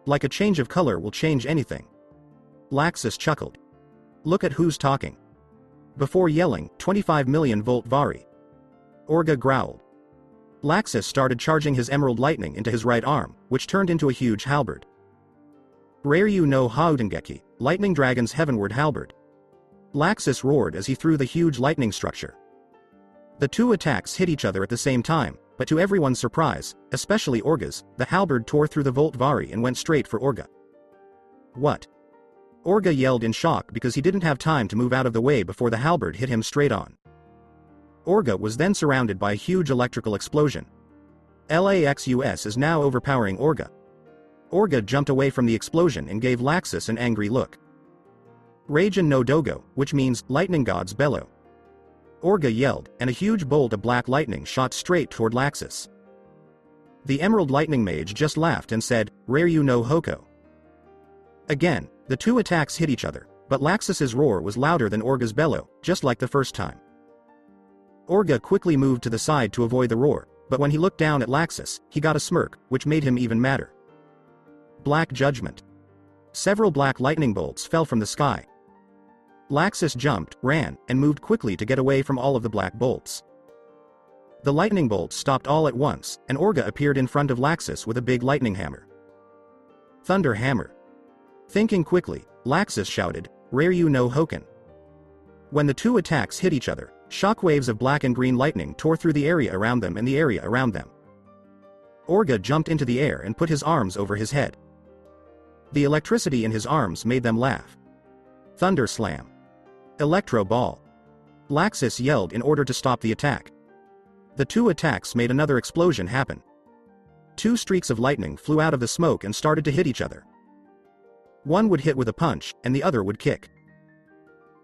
[SPEAKER 2] Like a change of color will change anything. Laxus chuckled. Look at who's talking. Before yelling, 25 million volt Vari. Orga growled. Laxus started charging his emerald lightning into his right arm, which turned into a huge halberd. Raryu no Haudengeki, Lightning Dragon's heavenward halberd. Laxus roared as he threw the huge lightning structure. The two attacks hit each other at the same time, but to everyone's surprise, especially Orga's, the halberd tore through the Volt Vari and went straight for Orga. What? Orga yelled in shock because he didn't have time to move out of the way before the halberd hit him straight on. Orga was then surrounded by a huge electrical explosion. Laxus is now overpowering Orga. Orga jumped away from the explosion and gave Laxus an angry look. Raijin no Dogo, which means lightning gods bellow. Orga yelled, and a huge bolt of black lightning shot straight toward Laxus. The Emerald Lightning Mage just laughed and said, Raryu no Hoko. Again, the two attacks hit each other, but Laxus's roar was louder than Orga's bellow, just like the first time. Orga quickly moved to the side to avoid the roar, but when he looked down at Laxus, he got a smirk, which made him even madder. Black Judgment. Several black lightning bolts fell from the sky. Laxus jumped, ran, and moved quickly to get away from all of the black bolts. The lightning bolts stopped all at once, and Orga appeared in front of Laxus with a big lightning hammer. Thunder Hammer. Thinking quickly, Laxus shouted, Raryu no Hoken. When the two attacks hit each other, shockwaves of black and green lightning tore through the area around them and the area around them. Orga jumped into the air and put his arms over his head. The electricity in his arms made them laugh. Thunder Slam. Electro Ball. Laxus yelled in order to stop the attack. The two attacks made another explosion happen. Two streaks of lightning flew out of the smoke and started to hit each other. One would hit with a punch, and the other would kick.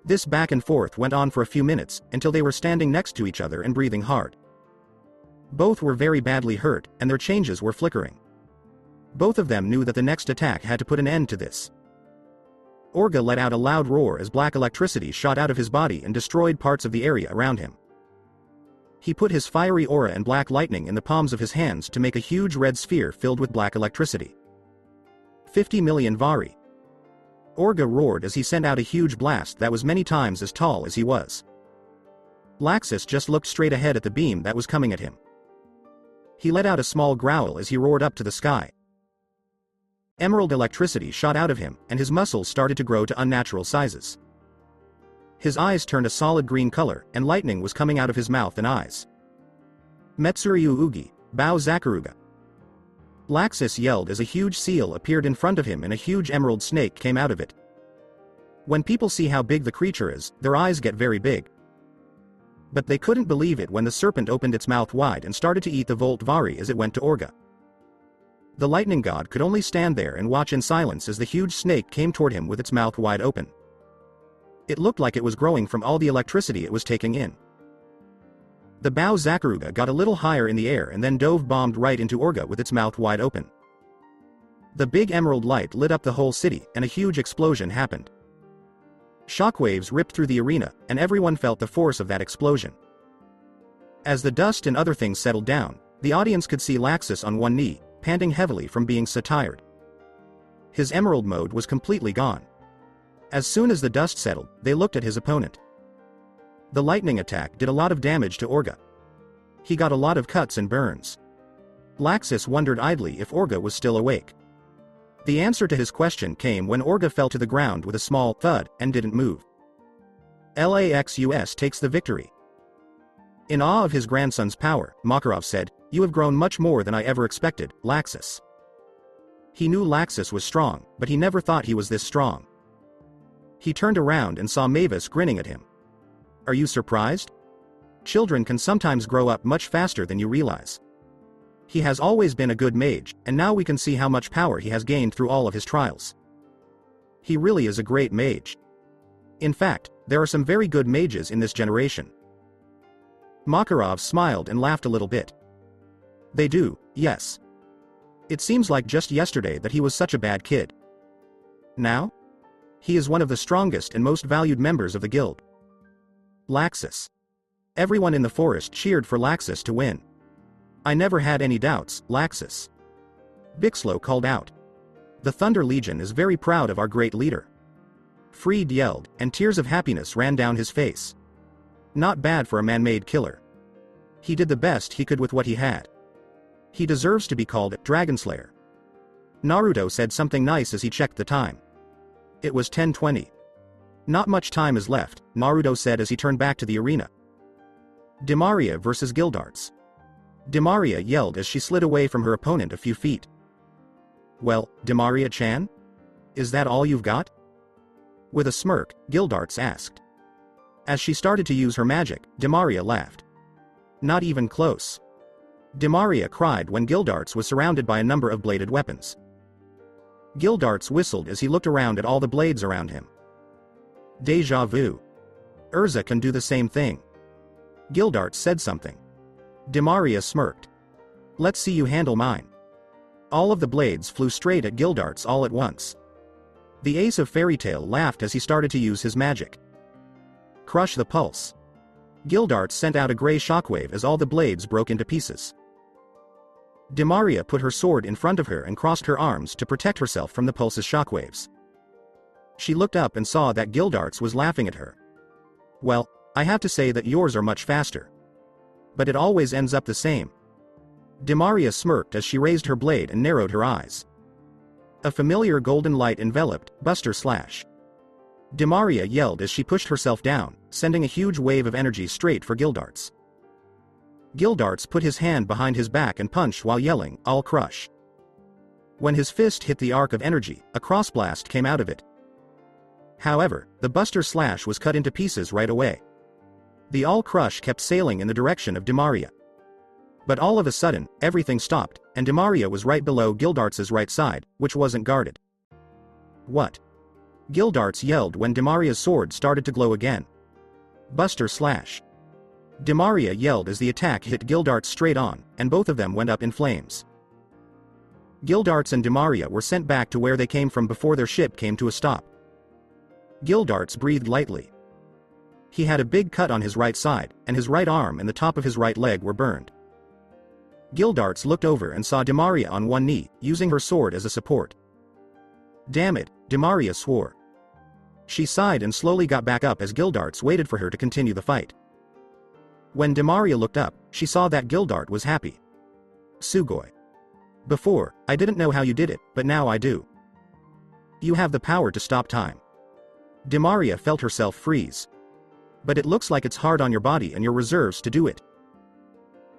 [SPEAKER 2] This back and forth went on for a few minutes, until they were standing next to each other and breathing hard. Both were very badly hurt, and their changes were flickering. Both of them knew that the next attack had to put an end to this. Orga let out a loud roar as black electricity shot out of his body and destroyed parts of the area around him. He put his fiery aura and black lightning in the palms of his hands to make a huge red sphere filled with black electricity. 50 million Vari. Orga roared as he sent out a huge blast that was many times as tall as he was. Laxus just looked straight ahead at the beam that was coming at him. He let out a small growl as he roared up to the sky. Emerald electricity shot out of him, and his muscles started to grow to unnatural sizes. His eyes turned a solid green color, and lightning was coming out of his mouth and eyes. Metsuryu Ugi, Bao Zakaruga. Laxus yelled as a huge seal appeared in front of him and a huge emerald snake came out of it. When people see how big the creature is, their eyes get very big. But they couldn't believe it when the serpent opened its mouth wide and started to eat the Volt Vari as it went to Orga. The lightning god could only stand there and watch in silence as the huge snake came toward him with its mouth wide open. It looked like it was growing from all the electricity it was taking in. The Bao Zakaruga got a little higher in the air and then dove-bombed right into Orga with its mouth wide open. The big emerald light lit up the whole city and a huge explosion happened. Shockwaves ripped through the arena, and everyone felt the force of that explosion. As the dust and other things settled down, the audience could see Laxus on one knee, panting heavily from being so tired. His emerald mode was completely gone. As soon as the dust settled, they looked at his opponent. The lightning attack did a lot of damage to Orga. He got a lot of cuts and burns. Laxus wondered idly if Orga was still awake. The answer to his question came when Orga fell to the ground with a small thud and didn't move. Laxus takes the victory. In awe of his grandson's power, Makarov said, "You have grown much more than I ever expected, Laxus." He knew Laxus was strong, but he never thought he was this strong. He turned around and saw Mavis grinning at him. "Are you surprised? Children can sometimes grow up much faster than you realize. He has always been a good mage, and now we can see how much power he has gained through all of his trials. He really is a great mage. In fact, there are some very good mages in this generation." Makarov smiled and laughed a little bit. "They do, yes. It seems like just yesterday that he was such a bad kid. Now? He is one of the strongest and most valued members of the guild." Laxus. Everyone in the forest cheered for Laxus to win. "I never had any doubts, Laxus." Bixlo called out. "The Thunder Legion is very proud of our great leader." Freed yelled, and tears of happiness ran down his face. Not bad for a man-made killer. He did the best he could with what he had. He deserves to be called Dragonslayer. Naruto said something nice as he checked the time. It was 10:20. "Not much time is left," Naruto said as he turned back to the arena. Dimaria versus Gildarts. Dimaria yelled as she slid away from her opponent a few feet. "Well, Dimaria-chan? Is that all you've got?" With a smirk, Gildarts asked. As she started to use her magic, Dimaria laughed. "Not even close." Dimaria cried when Gildarts was surrounded by a number of bladed weapons. Gildarts whistled as he looked around at all the blades around him. Deja vu. Erza can do the same thing. Gildarts said something. Dimaria smirked. "Let's see you handle mine." All of the blades flew straight at Gildarts all at once. The Ace of Fairy Tail laughed as he started to use his magic. Crush the pulse. Gildarts sent out a gray shockwave as all the blades broke into pieces. Dimaria put her sword in front of her and crossed her arms to protect herself from the pulse's shockwaves. She looked up and saw that Gildarts was laughing at her. "Well, I have to say that yours are much faster. But it always ends up the same." Dimaria smirked as she raised her blade and narrowed her eyes. A familiar golden light enveloped Buster Slash. Dimaria yelled as she pushed herself down, sending a huge wave of energy straight for Gildarts. Gildarts put his hand behind his back and punched while yelling, "I'll crush." When his fist hit the arc of energy, a crossblast came out of it. However, the Buster Slash was cut into pieces right away. The All Crush kept sailing in the direction of Dimaria. But all of a sudden, everything stopped, and Dimaria was right below Gildarts' right side, which wasn't guarded. "What?" Gildarts yelled when Dimaria's sword started to glow again. Buster Slash. Dimaria yelled as the attack hit Gildarts straight on, and both of them went up in flames. Gildarts and Dimaria were sent back to where they came from before their ship came to a stop. Gildarts breathed lightly. He had a big cut on his right side, and his right arm and the top of his right leg were burned. Gildarts looked over and saw Dimaria on one knee, using her sword as a support. "Damn it," Dimaria swore. She sighed and slowly got back up as Gildarts waited for her to continue the fight. When Dimaria looked up, she saw that Gildart was happy. "Sugoi. Before, I didn't know how you did it, but now I do. You have the power to stop time." Dimaria felt herself freeze. "But it looks like it's hard on your body and your reserves to do it.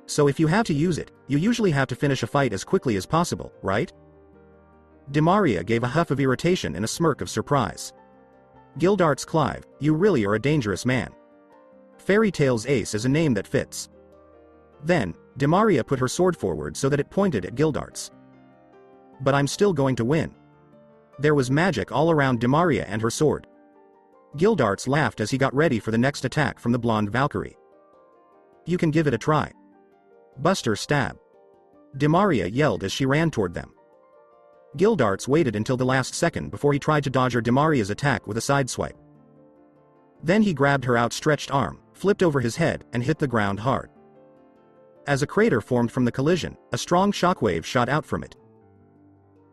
[SPEAKER 2] So if you have to use it, you usually have to finish a fight as quickly as possible, right?" Dimaria gave a huff of irritation and a smirk of surprise. "Gildarts Clive, you really are a dangerous man. Fairy Tail's Ace is a name that fits." Then, Dimaria put her sword forward so that it pointed at Gildarts. "But I'm still going to win." There was magic all around Dimaria and her sword. Gildarts laughed as he got ready for the next attack from the blonde Valkyrie. "You can give it a try." Buster stab. Dimaria yelled as she ran toward them. Gildarts waited until the last second before he tried to dodge her Dimaria's attack with a sideswipe. Then he grabbed her outstretched arm, flipped over his head, and hit the ground hard. As a crater formed from the collision, a strong shockwave shot out from it.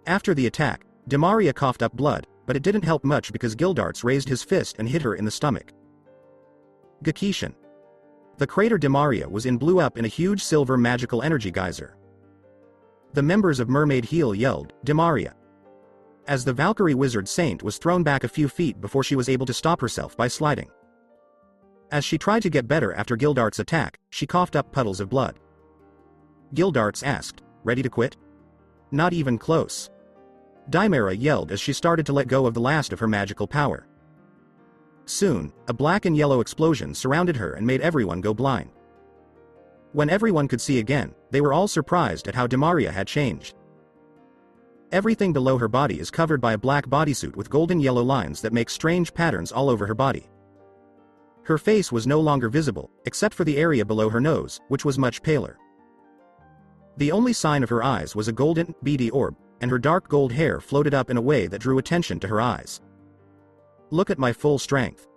[SPEAKER 2] After the attack, Dimaria coughed up blood, but it didn't help much because Gildarts raised his fist and hit her in the stomach. Gakishin. The crater Dimaria was blew up in a huge silver magical energy geyser. The members of Mermaid Heel yelled, "Dimaria!" as the Valkyrie Wizard Saint was thrown back a few feet before she was able to stop herself by sliding. As she tried to get better after Gildarts' attack, she coughed up puddles of blood. Gildarts asked, "Ready to quit?" "Not even close." Dimaria yelled as she started to let go of the last of her magical power. Soon, a black and yellow explosion surrounded her and made everyone go blind. When everyone could see again, they were all surprised at how Dimaria had changed. Everything below her body is covered by a black bodysuit with golden yellow lines that make strange patterns all over her body. Her face was no longer visible, except for the area below her nose, which was much paler. The only sign of her eyes was a golden, beady orb, and her dark gold hair floated up in a way that drew attention to her eyes. "Look at my full strength.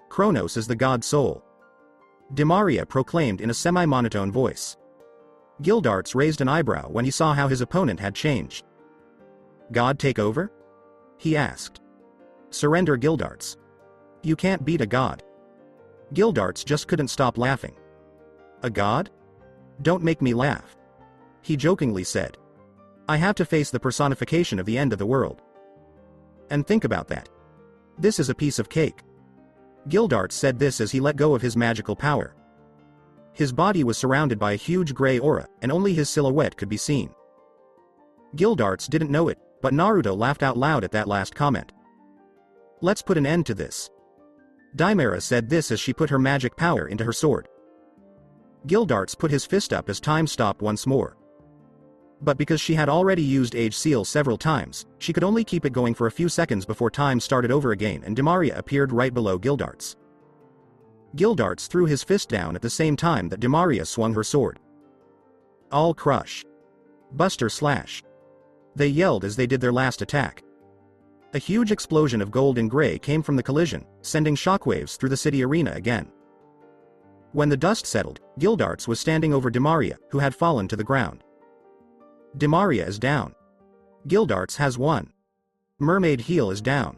[SPEAKER 2] Kronos is the god soul," Dimaria proclaimed in a semi-monotone voice. Gildarts raised an eyebrow when he saw how his opponent had changed. "God take over?" he asked. "Surrender, Gildarts. You can't beat a god." Gildarts just couldn't stop laughing. "A god? Don't make me laugh," he jokingly said. "I have to face the personification of the end of the world. And think about that. This is a piece of cake." Gildarts said this as he let go of his magical power. His body was surrounded by a huge gray aura, and only his silhouette could be seen. Gildarts didn't know it, but Naruto laughed out loud at that last comment. "Let's put an end to this." Dimaria said this as she put her magic power into her sword. Gildarts put his fist up as time stopped once more. But because she had already used Age Seal several times, she could only keep it going for a few seconds before time started over again and Dimaria appeared right below Gildarts. Gildarts threw his fist down at the same time that Dimaria swung her sword. "All crush. Buster slash." They yelled as they did their last attack. A huge explosion of gold and gray came from the collision, sending shockwaves through the city arena again. When the dust settled, Gildarts was standing over Dimaria, who had fallen to the ground. Dimaria is down. Gildarts has won. Mermaid Heel is down.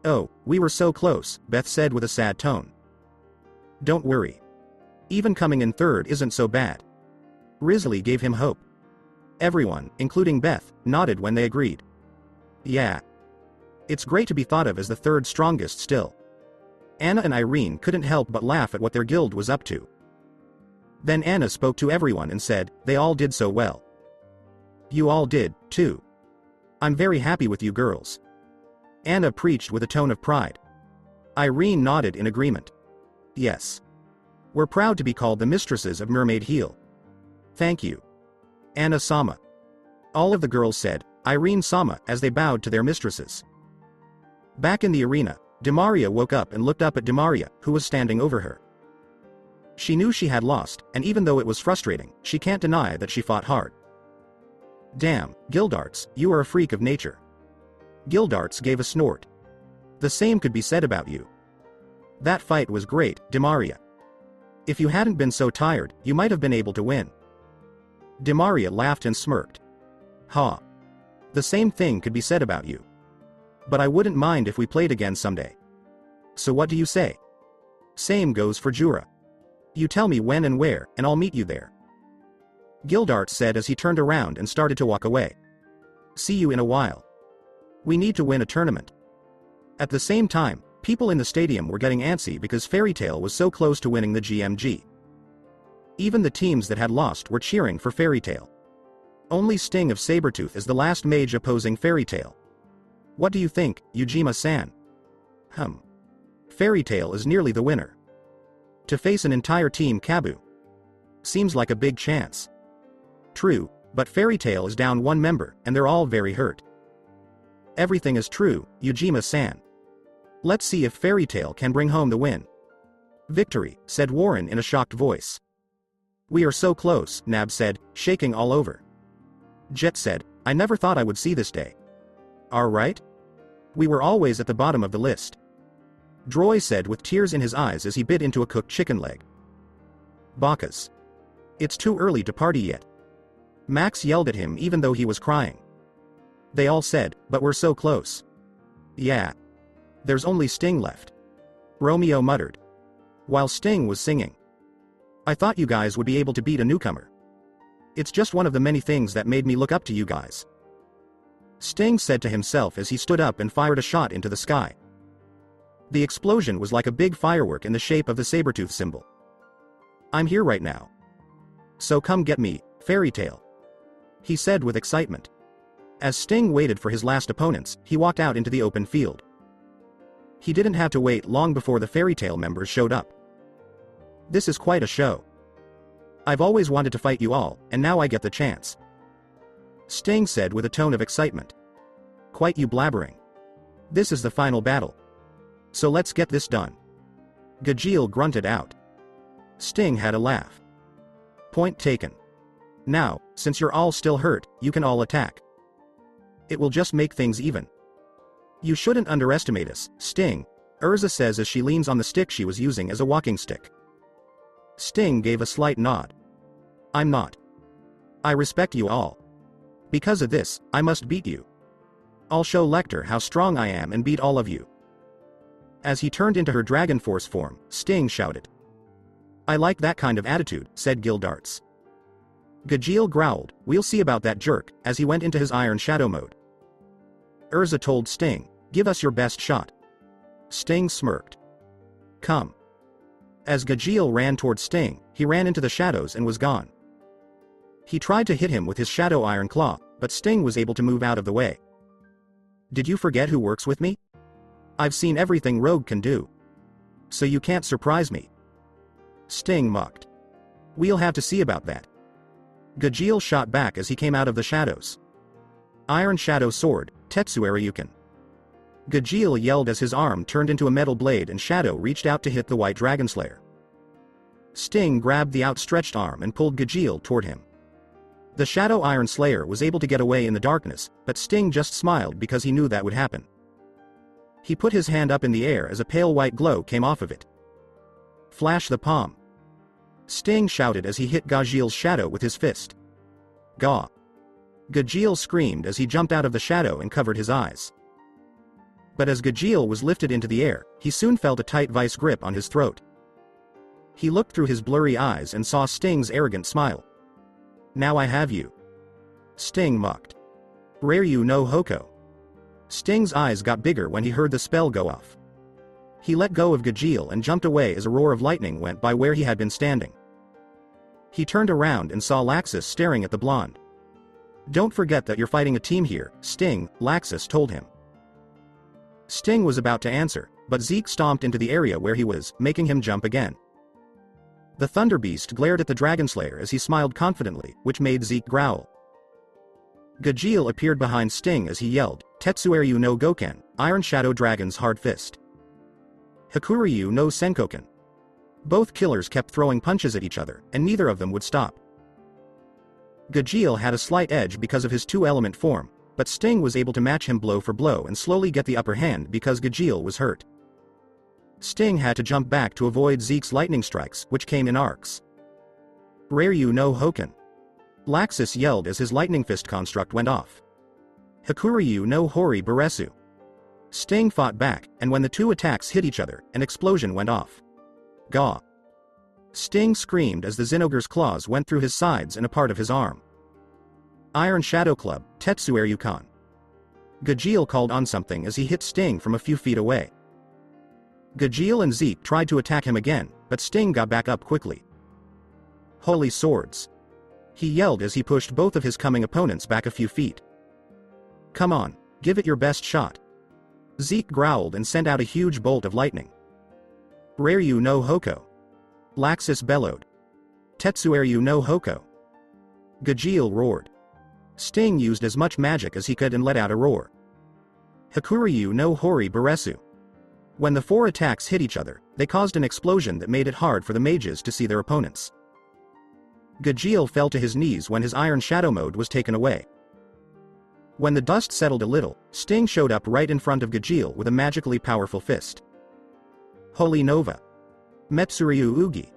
[SPEAKER 2] "Oh, we were so close," Beth said with a sad tone. "Don't worry. Even coming in third isn't so bad." Risley gave him hope. Everyone, including Beth, nodded when they agreed. "Yeah. It's great to be thought of as the third strongest still." Anna and Irene couldn't help but laugh at what their guild was up to. Then Anna spoke to everyone and said, "They all did so well. You all did, too. I'm very happy with you girls." Anna preached with a tone of pride. Irene nodded in agreement. "Yes. We're proud to be called the mistresses of Mermaid Heel." "Thank you, Anna-sama." All of the girls said, "Irene-sama," as they bowed to their mistresses. Back in the arena, Dimaria woke up and looked up at Dimaria, who was standing over her. She knew she had lost, and even though it was frustrating, she can't deny that she fought hard. "Damn, Gildarts, you are a freak of nature." Gildarts gave a snort. "The same could be said about you. That fight was great, Dimaria. If you hadn't been so tired, you might have been able to win." Dimaria laughed and smirked. "Ha. The same thing could be said about you. But I wouldn't mind if we played again someday. So what do you say?" "Same goes for Jura. You tell me when and where, and I'll meet you there," Gildarts said as he turned around and started to walk away. "See you in a while. We need to win a tournament." At the same time, people in the stadium were getting antsy because Fairy Tail was so close to winning the GMG. Even the teams that had lost were cheering for Fairy Tail. Only Sting of Sabretooth is the last mage opposing Fairy Tail. "What do you think, Ujima-san?" Fairy Tail is nearly the winner. To face an entire team Kabu seems like a big chance." "True, but Fairy Tail is down one member, and they're all very hurt." "Everything is true, Ujima-san. Let's see if Fairy Tail can bring home the win." "Victory," said Warren in a shocked voice. "We are so close," Nab said, shaking all over. Jet said, "I never thought I would see this day." "Are right? We were always at the bottom of the list," Droy said with tears in his eyes as he bit into a cooked chicken leg. "Bacchus. It's too early to party yet." Max yelled at him even though he was crying. They all said, "But we're so close." Yeah. There's only Sting left. Romeo muttered. While Sting was singing. I thought you guys would be able to beat a newcomer. It's just one of the many things that made me look up to you guys. Sting said to himself as he stood up and fired a shot into the sky. The explosion was like a big firework in the shape of the saber-tooth symbol. I'm here right now. So come get me, Fairy Tail. He said with excitement. As Sting waited for his last opponents, he walked out into the open field. He didn't have to wait long before the Fairy Tail members showed up. This is quite a show. I've always wanted to fight you all, and now I get the chance. Sting said with a tone of excitement. Quite you blabbering. This is the final battle. So let's get this done. Gajeel grunted out. Sting had a laugh. Point taken. Now, since you're all still hurt, you can all attack. It will just make things even. You shouldn't underestimate us, Sting, Erza says as she leans on the stick she was using as a walking stick. Sting gave a slight nod. I'm not. I respect you all. Because of this, I must beat you. I'll show Lecter how strong I am and beat all of you. As he turned into her Dragon Force form, Sting shouted. I like that kind of attitude, said Gildarts. Gajeel growled, we'll see about that jerk, as he went into his Iron Shadow mode. Erza told Sting, give us your best shot. Sting smirked. Come. As Gajeel ran toward Sting, he ran into the shadows and was gone. He tried to hit him with his Shadow Iron Claw, but Sting was able to move out of the way. Did you forget who works with me? I've seen everything Rogue can do. So you can't surprise me. Sting mocked. We'll have to see about that. Gajeel shot back as he came out of the shadows. Iron Shadow Sword, Tetsueryuken. Gajeel yelled as his arm turned into a metal blade and Shadow reached out to hit the White Dragon Slayer. Sting grabbed the outstretched arm and pulled Gajeel toward him. The Shadow Iron Slayer was able to get away in the darkness, but Sting just smiled because he knew that would happen. He put his hand up in the air as a pale white glow came off of it. Flash the palm. Sting shouted as he hit Gajeel's shadow with his fist. Gaw. Gajeel screamed as he jumped out of the shadow and covered his eyes. But as Gajeel was lifted into the air, he soon felt a tight vice grip on his throat. He looked through his blurry eyes and saw Sting's arrogant smile. Now I have you. Sting mocked. Raryu no Hoko. Sting's eyes got bigger when he heard the spell go off. He let go of Gajeel and jumped away as a roar of lightning went by where he had been standing. He turned around and saw Laxus staring at the blonde. Don't forget that you're fighting a team here, Sting, Laxus told him. Sting was about to answer, but Zeke stomped into the area where he was, making him jump again. The Thunder Beast glared at the Dragon Slayer as he smiled confidently, which made Zeke growl. Gajeel appeared behind Sting as he yelled, Tetsueryu no Goken, Iron Shadow Dragon's hard fist. Hakuryu no Senkoken. Both killers kept throwing punches at each other, and neither of them would stop. Gajeel had a slight edge because of his two-element form, but Sting was able to match him blow for blow and slowly get the upper hand because Gajeel was hurt. Sting had to jump back to avoid Zeke's lightning strikes, which came in arcs. Raryu no Hoken. Laxus yelled as his lightning fist construct went off. Hakuryu no Hori Baresu. Sting fought back, and when the two attacks hit each other, an explosion went off. Gaw. Sting screamed as the Zinogre's claws went through his sides and a part of his arm. Iron Shadow Club, Tetsueryukan. Gajeel called on something as he hit Sting from a few feet away. Gajeel and Zeke tried to attack him again, but Sting got back up quickly. Holy swords. He yelled as he pushed both of his coming opponents back a few feet. Come on, give it your best shot. Zeke growled and sent out a huge bolt of lightning. Raryu no Hoko. Laxus bellowed. Tetsueryu no Hoko. Gajeel roared. Sting used as much magic as he could and let out a roar. Hakuryu no Hori Baresu. When the four attacks hit each other, they caused an explosion that made it hard for the mages to see their opponents. Gajeel fell to his knees when his Iron Shadow mode was taken away. When the dust settled a little, Sting showed up right in front of Gajeel with a magically powerful fist. Holy Nova. Metsuryu Ugi.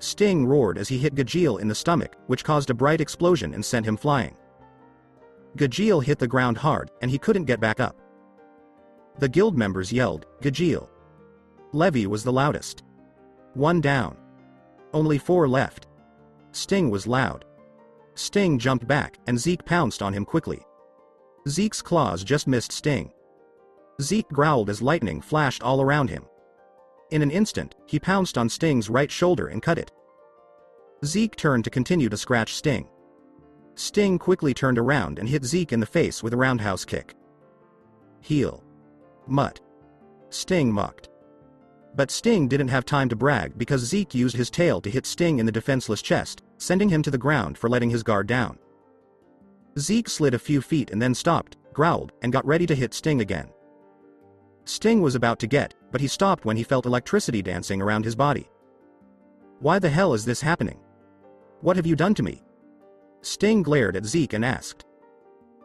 [SPEAKER 2] Sting roared as he hit Gajeel in the stomach, which caused a bright explosion and sent him flying. Gajeel hit the ground hard, and he couldn't get back up. The guild members yelled, Gajeel. Levy was the loudest. 1 down. Only 4 left. Sting was loud. Sting jumped back, and Zeke pounced on him quickly. Zeke's claws just missed Sting. Zeke growled as lightning flashed all around him. In an instant, he pounced on Sting's right shoulder and cut it. Zeke turned to continue to scratch Sting. Sting quickly turned around and hit Zeke in the face with a roundhouse kick. Heal. Mutt. Sting mucked. But Sting didn't have time to brag because Zeke used his tail to hit Sting in the defenseless chest, sending him to the ground for letting his guard down. Zeke slid a few feet and then stopped, growled, and got ready to hit Sting again. Sting was about to get, but he stopped when he felt electricity dancing around his body. Why the hell is this happening? What have you done to me? Sting glared at Zeke and asked.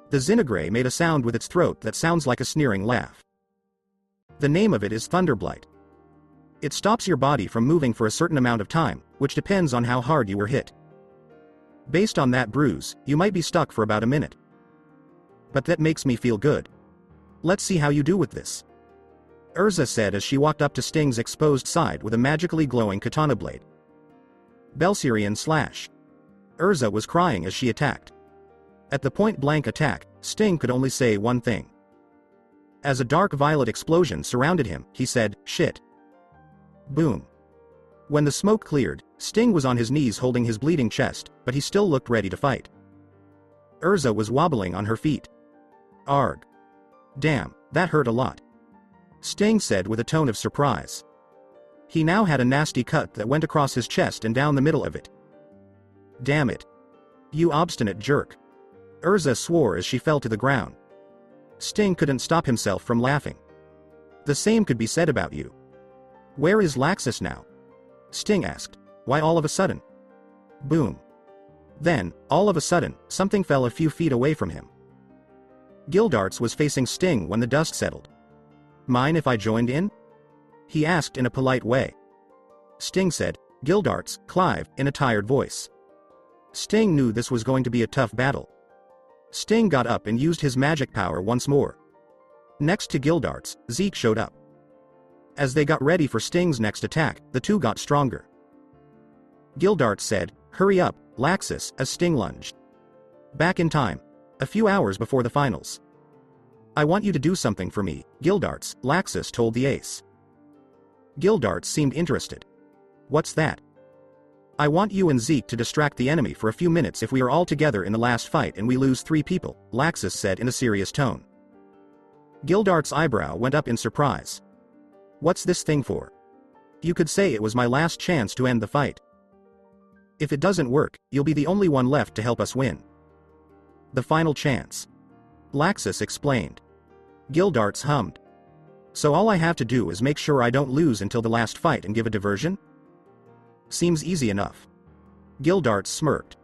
[SPEAKER 2] The Zinigray made a sound with its throat that sounds like a sneering laugh. The name of it is Thunderblight. It stops your body from moving for a certain amount of time, which depends on how hard you were hit. Based on that bruise, you might be stuck for about a minute. But that makes me feel good. Let's see how you do with this. Erza said as she walked up to Sting's exposed side with a magically glowing katana blade. Belsirian slash. Erza was crying as she attacked. At the point-blank attack, Sting could only say one thing. As a dark violet explosion surrounded him, he said, shit. Boom. When the smoke cleared, Sting was on his knees holding his bleeding chest, but he still looked ready to fight. Erza was wobbling on her feet. Arg. Damn, that hurt a lot. Sting said with a tone of surprise. He now had a nasty cut that went across his chest and down the middle of it. Damn it. You obstinate jerk. Erza swore as she fell to the ground. Sting couldn't stop himself from laughing. The same could be said about you. Where is Laxus now? Sting asked. Why all of a sudden? Boom. Then, all of a sudden, something fell a few feet away from him. Gildarts was facing Sting when the dust settled. Mind if I joined in? He asked in a polite way. Sting said, Gildarts, Clive, in a tired voice. Sting knew this was going to be a tough battle. Sting got up and used his magic power once more. Next to Gildarts, Zeke showed up. As they got ready for Sting's next attack, the two got stronger. Gildarts said, hurry up, Laxus, as Sting lunged. Back in time. A few hours before the finals. I want you to do something for me, Gildarts, Laxus told the ace. Gildarts seemed interested. What's that? I want you and Zeke to distract the enemy for a few minutes if we are all together in the last fight and we lose 3 people, Laxus said in a serious tone. Gildarts' eyebrow went up in surprise. What's this thing for? You could say it was my last chance to end the fight. If it doesn't work, you'll be the only one left to help us win. The final chance. Laxus explained. Gildarts hummed. So all I have to do is make sure I don't lose until the last fight and give a diversion? Seems easy enough. Gildarts smirked.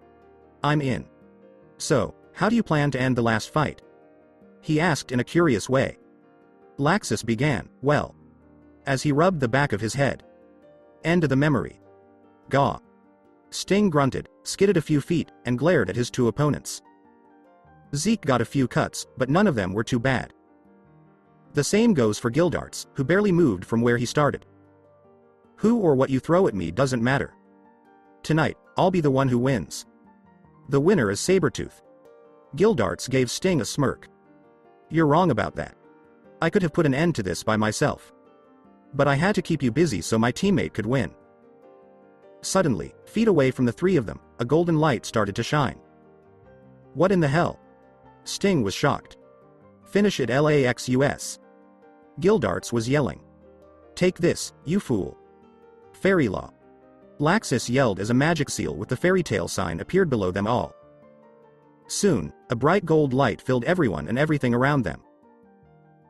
[SPEAKER 2] I'm in. So, how do you plan to end the last fight? He asked in a curious way. Laxus began, well. As he rubbed the back of his head. End of the memory. Gaw. Sting grunted, skidded a few feet, and glared at his 2 opponents. Zeke got a few cuts, but none of them were too bad. The same goes for Gildarts, who barely moved from where he started. Who or what you throw at me doesn't matter. Tonight, I'll be the one who wins. The winner is Sabretooth. Gildarts gave Sting a smirk. You're wrong about that. I could have put an end to this by myself. But I had to keep you busy so my teammate could win. Suddenly, feet away from the 3 of them, a golden light started to shine. What in the hell? Sting was shocked. Finish it LAXUS. Gildarts was yelling. Take this, you fool. Fairy law. Laxus yelled as a magic seal with the fairy tale sign appeared below them all. Soon, a bright gold light filled everyone and everything around them.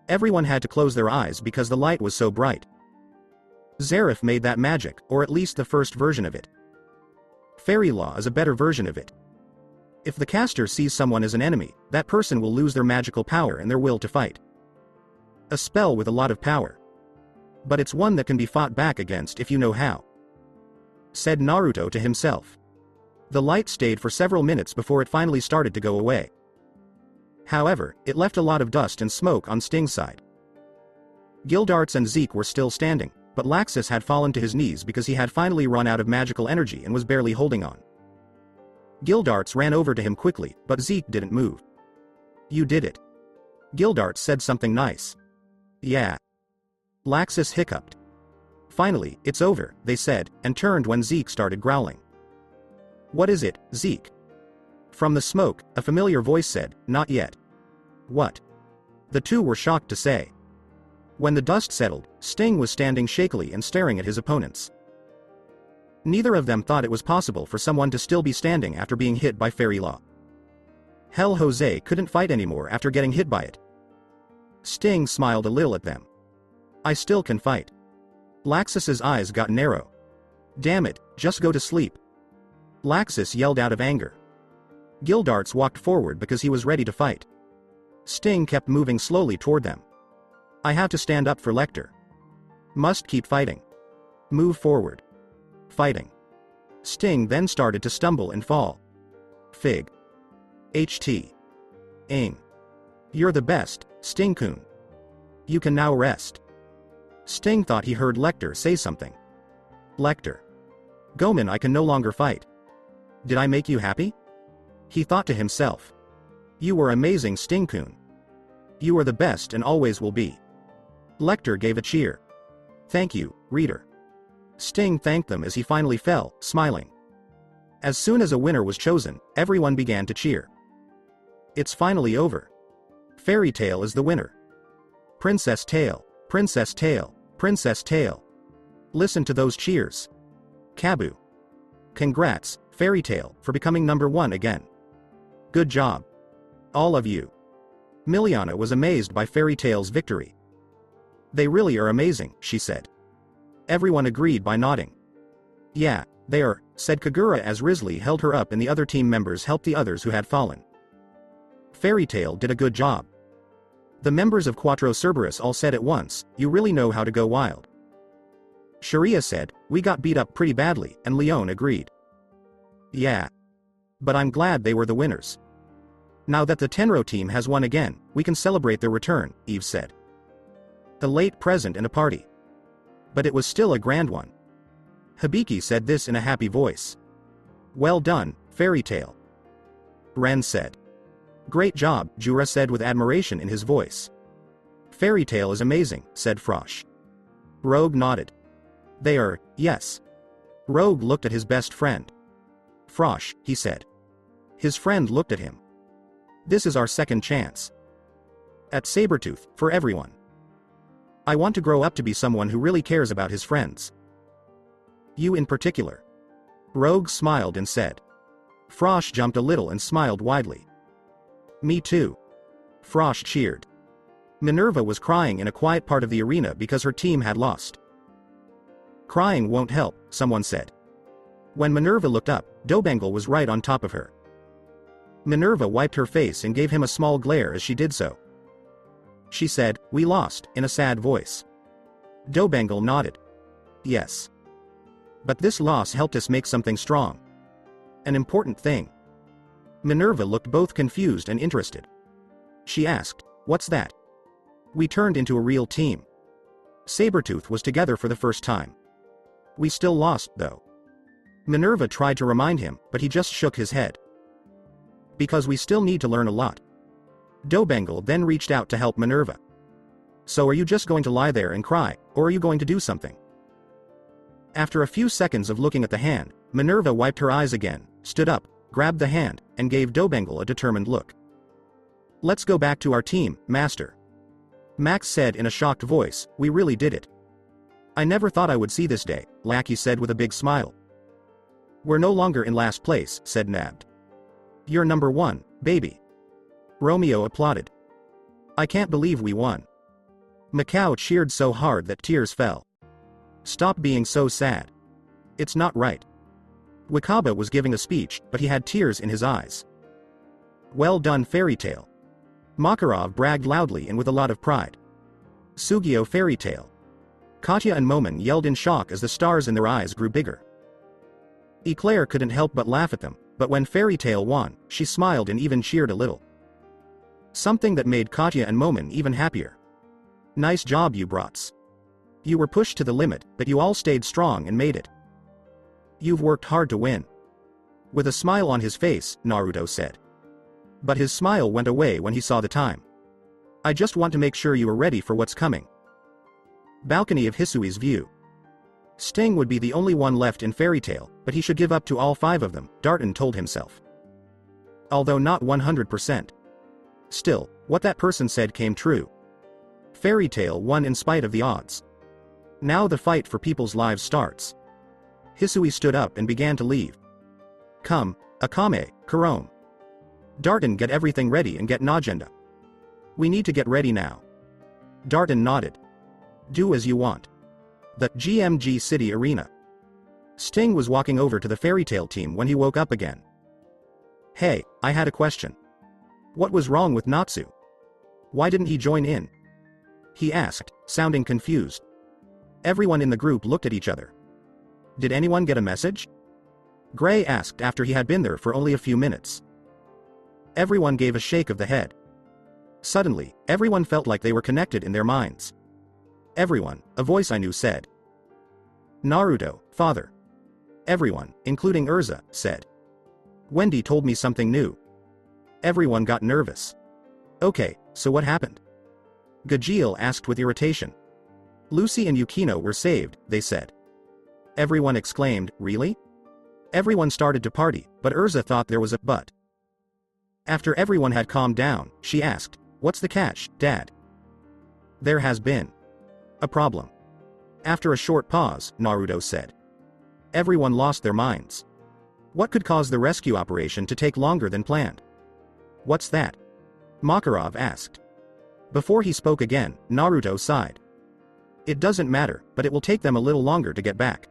[SPEAKER 2] Everyone had to close their eyes because the light was so bright. Zeref made that magic, or at least the first version of it. Fairy law is a better version of it. If the caster sees someone as an enemy, that person will lose their magical power and their will to fight. A spell with a lot of power. But it's one that can be fought back against if you know how. Said Naruto to himself. The light stayed for several minutes before it finally started to go away. However, it left a lot of dust and smoke on Sting's side. Gildarts and Zeke were still standing, but Laxus had fallen to his knees because he had finally run out of magical energy and was barely holding on. Gildarts ran over to him quickly, but Zeke didn't move. "You did it." Gildarts said something nice. "Yeah." Laxus hiccuped. "Finally, it's over," they said, and turned when Zeke started growling. "What is it, Zeke?" From the smoke, a familiar voice said, "Not yet." "What?" The two were shocked to say. When the dust settled, Sting was standing shakily and staring at his opponents. Neither of them thought it was possible for someone to still be standing after being hit by fairy law. Hell, Jose couldn't fight anymore after getting hit by it. Sting smiled a little at them. "I still can fight." Laxus's eyes got narrow. "Damn it, just go to sleep." Laxus yelled out of anger. Gildarts walked forward because he was ready to fight. Sting kept moving slowly toward them. "I have to stand up for Lecter. Must keep fighting. Move forward." Fighting. Sting then started to stumble and fall. Fig. HT. Ing. "You're the best, Sting-kun. You can now rest." Sting thought he heard Lecter say something. Lecter. "Gomen, I can no longer fight. Did I make you happy?" He thought to himself. "You were amazing, Sting-kun. You are the best and always will be." Lecter gave a cheer. "Thank you, reader." Sting thanked them as he finally fell, smiling. As soon as a winner was chosen, everyone began to cheer. "It's finally over. Fairy Tail is the winner. Princess Tail, Princess Tail, Princess Tail." Listen to those cheers. Kabu. Congrats, Fairy Tail, for becoming #1 again. Good job. All of you. Miliana was amazed by Fairy Tail's victory. "They really are amazing," she said. Everyone agreed by nodding. "Yeah, they are," said Kagura as Risley held her up and the other team members helped the others who had fallen. Fairy Tail did a good job. The members of Quattro Cerberus all said at once, "You really know how to go wild." Sharia said, "We got beat up pretty badly," and Leon agreed. "Yeah. But I'm glad they were the winners. Now that the Tenro team has won again, we can celebrate their return," Eve said. A late present and a party. But it was still a grand one. Hibiki said this in a happy voice. "Well done, Fairy Tail." Ren said. "Great job," Jura said with admiration in his voice. "Fairy Tail is amazing," said Frosh. Rogue nodded. "They are, yes." Rogue looked at his best friend. "Frosh," he said. His friend looked at him. "This is our second chance. At Sabretooth, for everyone. I want to grow up to be someone who really cares about his friends. You in particular." Rogue smiled and said. Frosh jumped a little and smiled widely. "Me too." Frosh cheered. Minerva was crying in a quiet part of the arena because her team had lost. "Crying won't help," someone said. When Minerva looked up, Dobangle was right on top of her. Minerva wiped her face and gave him a small glare as she did so. She said, "We lost," in a sad voice. Dobangle nodded. "Yes. But this loss helped us make something strong. An important thing." Minerva looked both confused and interested. She asked, "What's that?" "We turned into a real team. Sabretooth was together for the first time. We still lost, though." Minerva tried to remind him, but he just shook his head. "Because we still need to learn a lot." Dobangle then reached out to help Minerva. "So are you just going to lie there and cry, or are you going to do something?" After a few seconds of looking at the hand, Minerva wiped her eyes again, stood up, grabbed the hand, and gave Dobangle a determined look. "Let's go back to our team, Master." Max said in a shocked voice, "We really did it. I never thought I would see this day," Lackey said with a big smile. "We're no longer in last place," said Nabbed. "You're #1, baby." Romeo applauded. "I can't believe we won." Macau cheered so hard that tears fell. "Stop being so sad. It's not right." Wakaba was giving a speech, but he had tears in his eyes. "Well done, Fairy Tail." Makarov bragged loudly and with a lot of pride. "Sugio Fairy Tail." Katya and Momin yelled in shock as the stars in their eyes grew bigger. Eclair couldn't help but laugh at them, but when Fairy Tail won, she smiled and even cheered a little. Something that made Katya and Momin even happier. Nice job, you brats. You were pushed to the limit, but you all stayed strong and made it. You've worked hard to win. With a smile on his face, Naruto said. But his smile went away when he saw the time. I just want to make sure you are ready for what's coming. Balcony of Hisui's view. Sting would be the only one left in Fairy Tail, but he should give up to all 5 of them, Darton told himself. Although not 100%. Still, what that person said came true. Fairy Tail won in spite of the odds. Now the fight for people's lives starts. Hisui stood up and began to leave. Come, Akame, Kurome. Darton, get everything ready and get Najenda. We need to get ready now. Darton nodded. Do as you want. The GMG City Arena. Sting was walking over to the Fairy Tail team when he woke up again. Hey, I had a question. What was wrong with Natsu? Why didn't he join in? He asked, sounding confused. Everyone in the group looked at each other. Did anyone get a message? Gray asked after he had been there for only a few minutes. Everyone gave a shake of the head. Suddenly, everyone felt like they were connected in their minds. Everyone, a voice I knew said. Naruto, father. Everyone, including Erza, said. Wendy told me something new. Everyone got nervous. Okay, so what happened? Gajeel asked with irritation. Lucy and Yukino were saved, they said. Everyone exclaimed, really? Everyone started to party, but Erza thought there was a but. After everyone had calmed down, she asked, what's the catch, Dad? There has been a problem. After a short pause, Naruto said. Everyone lost their minds. What could cause the rescue operation to take longer than planned? What's that? Makarov asked. Before he spoke again, Naruto sighed. It doesn't matter, but it will take them a little longer to get back.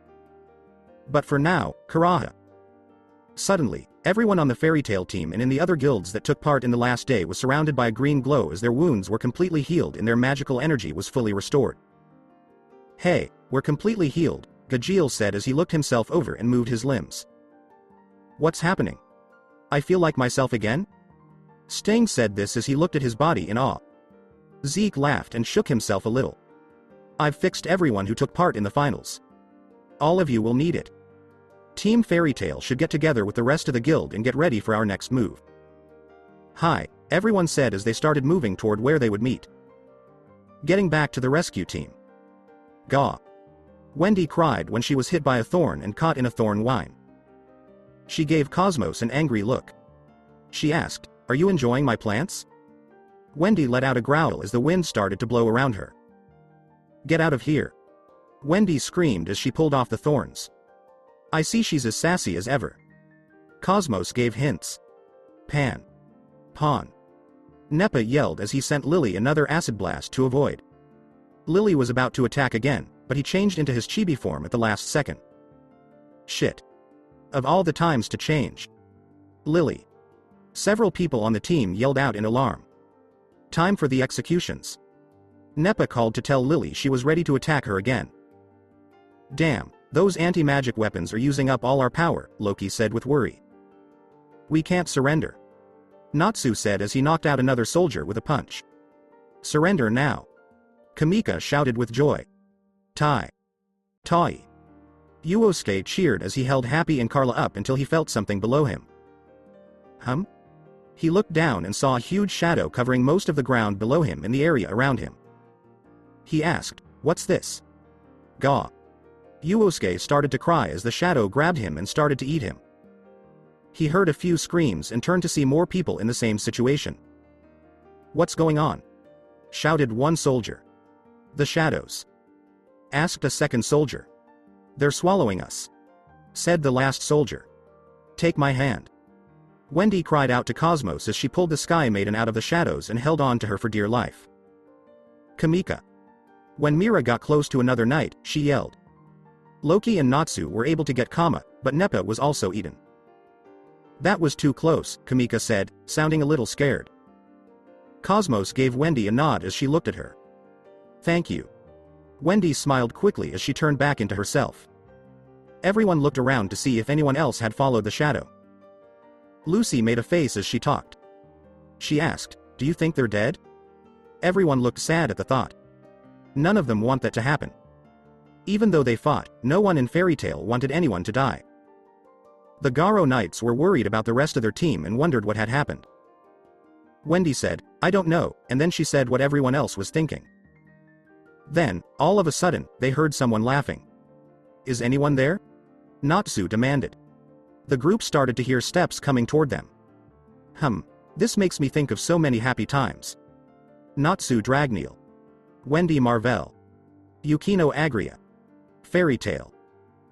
[SPEAKER 2] But for now, Karaha. Suddenly, everyone on the Fairy Tail team and in the other guilds that took part in the last day was surrounded by a green glow as their wounds were completely healed and their magical energy was fully restored. Hey, we're completely healed, Gajeel said as he looked himself over and moved his limbs. What's happening? I feel like myself again? Sting said this as he looked at his body in awe. Zeke laughed and shook himself a little. I've fixed everyone who took part in the finals. All of you will need it. Team Fairy Tail should get together with the rest of the guild and get ready for our next move. Hi, everyone said as they started moving toward where they would meet. Getting back to the rescue team. Gaw. Wendy cried when she was hit by a thorn and caught in a thorn vine. She gave Cosmos an angry look. She asked, are you enjoying my plants? Wendy let out a growl as the wind started to blow around her. Get out of here. Wendy screamed as she pulled off the thorns. I see she's as sassy as ever. Cosmos gave hints. Pan. Pawn. Neppa yelled as he sent Lily another acid blast to avoid. Lily was about to attack again, but he changed into his chibi form at the last second. Shit. Of all the times to change. Lily. Several people on the team yelled out in alarm. Time for the executions. Neppa called to tell Lily she was ready to attack her again. Damn, those anti-magic weapons are using up all our power, Loki said with worry. We can't surrender. Natsu said as he knocked out another soldier with a punch. Surrender now. Kamika shouted with joy. Tai. Tai. Yuosuke cheered as he held Happy and Carla up until he felt something below him. He looked down and saw a huge shadow covering most of the ground below him and the area around him. He asked, what's this? Gaw. Yuosuke started to cry as the shadow grabbed him and started to eat him. He heard a few screams and turned to see more people in the same situation. What's going on? Shouted one soldier. The shadows. Asked a second soldier. They're swallowing us. Said the last soldier. Take my hand. Wendy cried out to Cosmos as she pulled the Sky Maiden out of the shadows and held on to her for dear life. Kamika. When Mira got close to another knight, she yelled. Loki and Natsu were able to get Kama, but Neppa was also eaten. That was too close, Kamika said, sounding a little scared. Cosmos gave Wendy a nod as she looked at her. Thank you. Wendy smiled quickly as she turned back into herself. Everyone looked around to see if anyone else had followed the shadow. Lucy made a face as she talked. She asked, do you think they're dead? Everyone looked sad at the thought. None of them want that to happen. Even though they fought, no one in Fairy Tail wanted anyone to die. The Garo Knights were worried about the rest of their team and wondered what had happened. Wendy said, "I don't know," and then she said what everyone else was thinking. Then, all of a sudden, they heard someone laughing. "Is anyone there?" Natsu demanded. The group started to hear steps coming toward them. This makes me think of so many happy times. Natsu Dragneel. Wendy Marvell. Yukino Agria. Fairy Tail.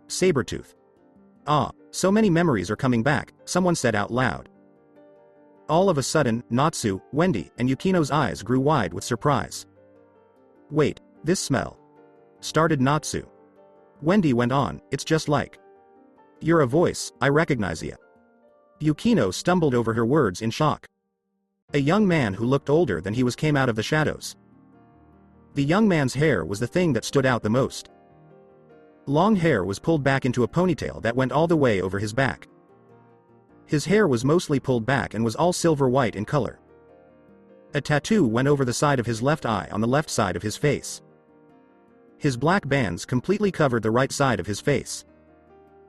[SPEAKER 2] Sabretooth. Ah, so many memories are coming back, someone said out loud. All of a sudden, Natsu, Wendy, and Yukino's eyes grew wide with surprise. "Wait, this smell," started Natsu. Wendy went on, "It's just like. You're a voice, I recognize ya." Yukino stumbled over her words in shock. A young man who looked older than he was came out of the shadows. The young man's hair was the thing that stood out the most. Long hair was pulled back into a ponytail that went all the way over his back. His hair was mostly pulled back and was all silver white in color. A tattoo went over the side of his left eye on the left side of his face. His black bands completely covered the right side of his face.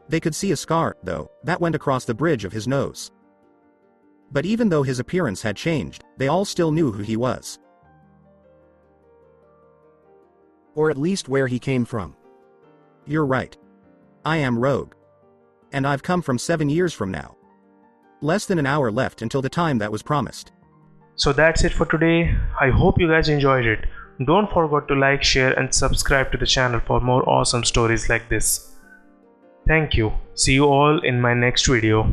[SPEAKER 2] They could see a scar, though, that went across the bridge of his nose. But even though his appearance had changed, they all still knew who he was. Or at least where he came from. You're right. I am Rogue. And I've come from 7 years from now. Less than an hour left until the time that was promised.
[SPEAKER 1] So that's it for today. I hope you guys enjoyed it. Don't forget to like, share and subscribe to the channel for more awesome stories like this. Thank you. See you all in my next video.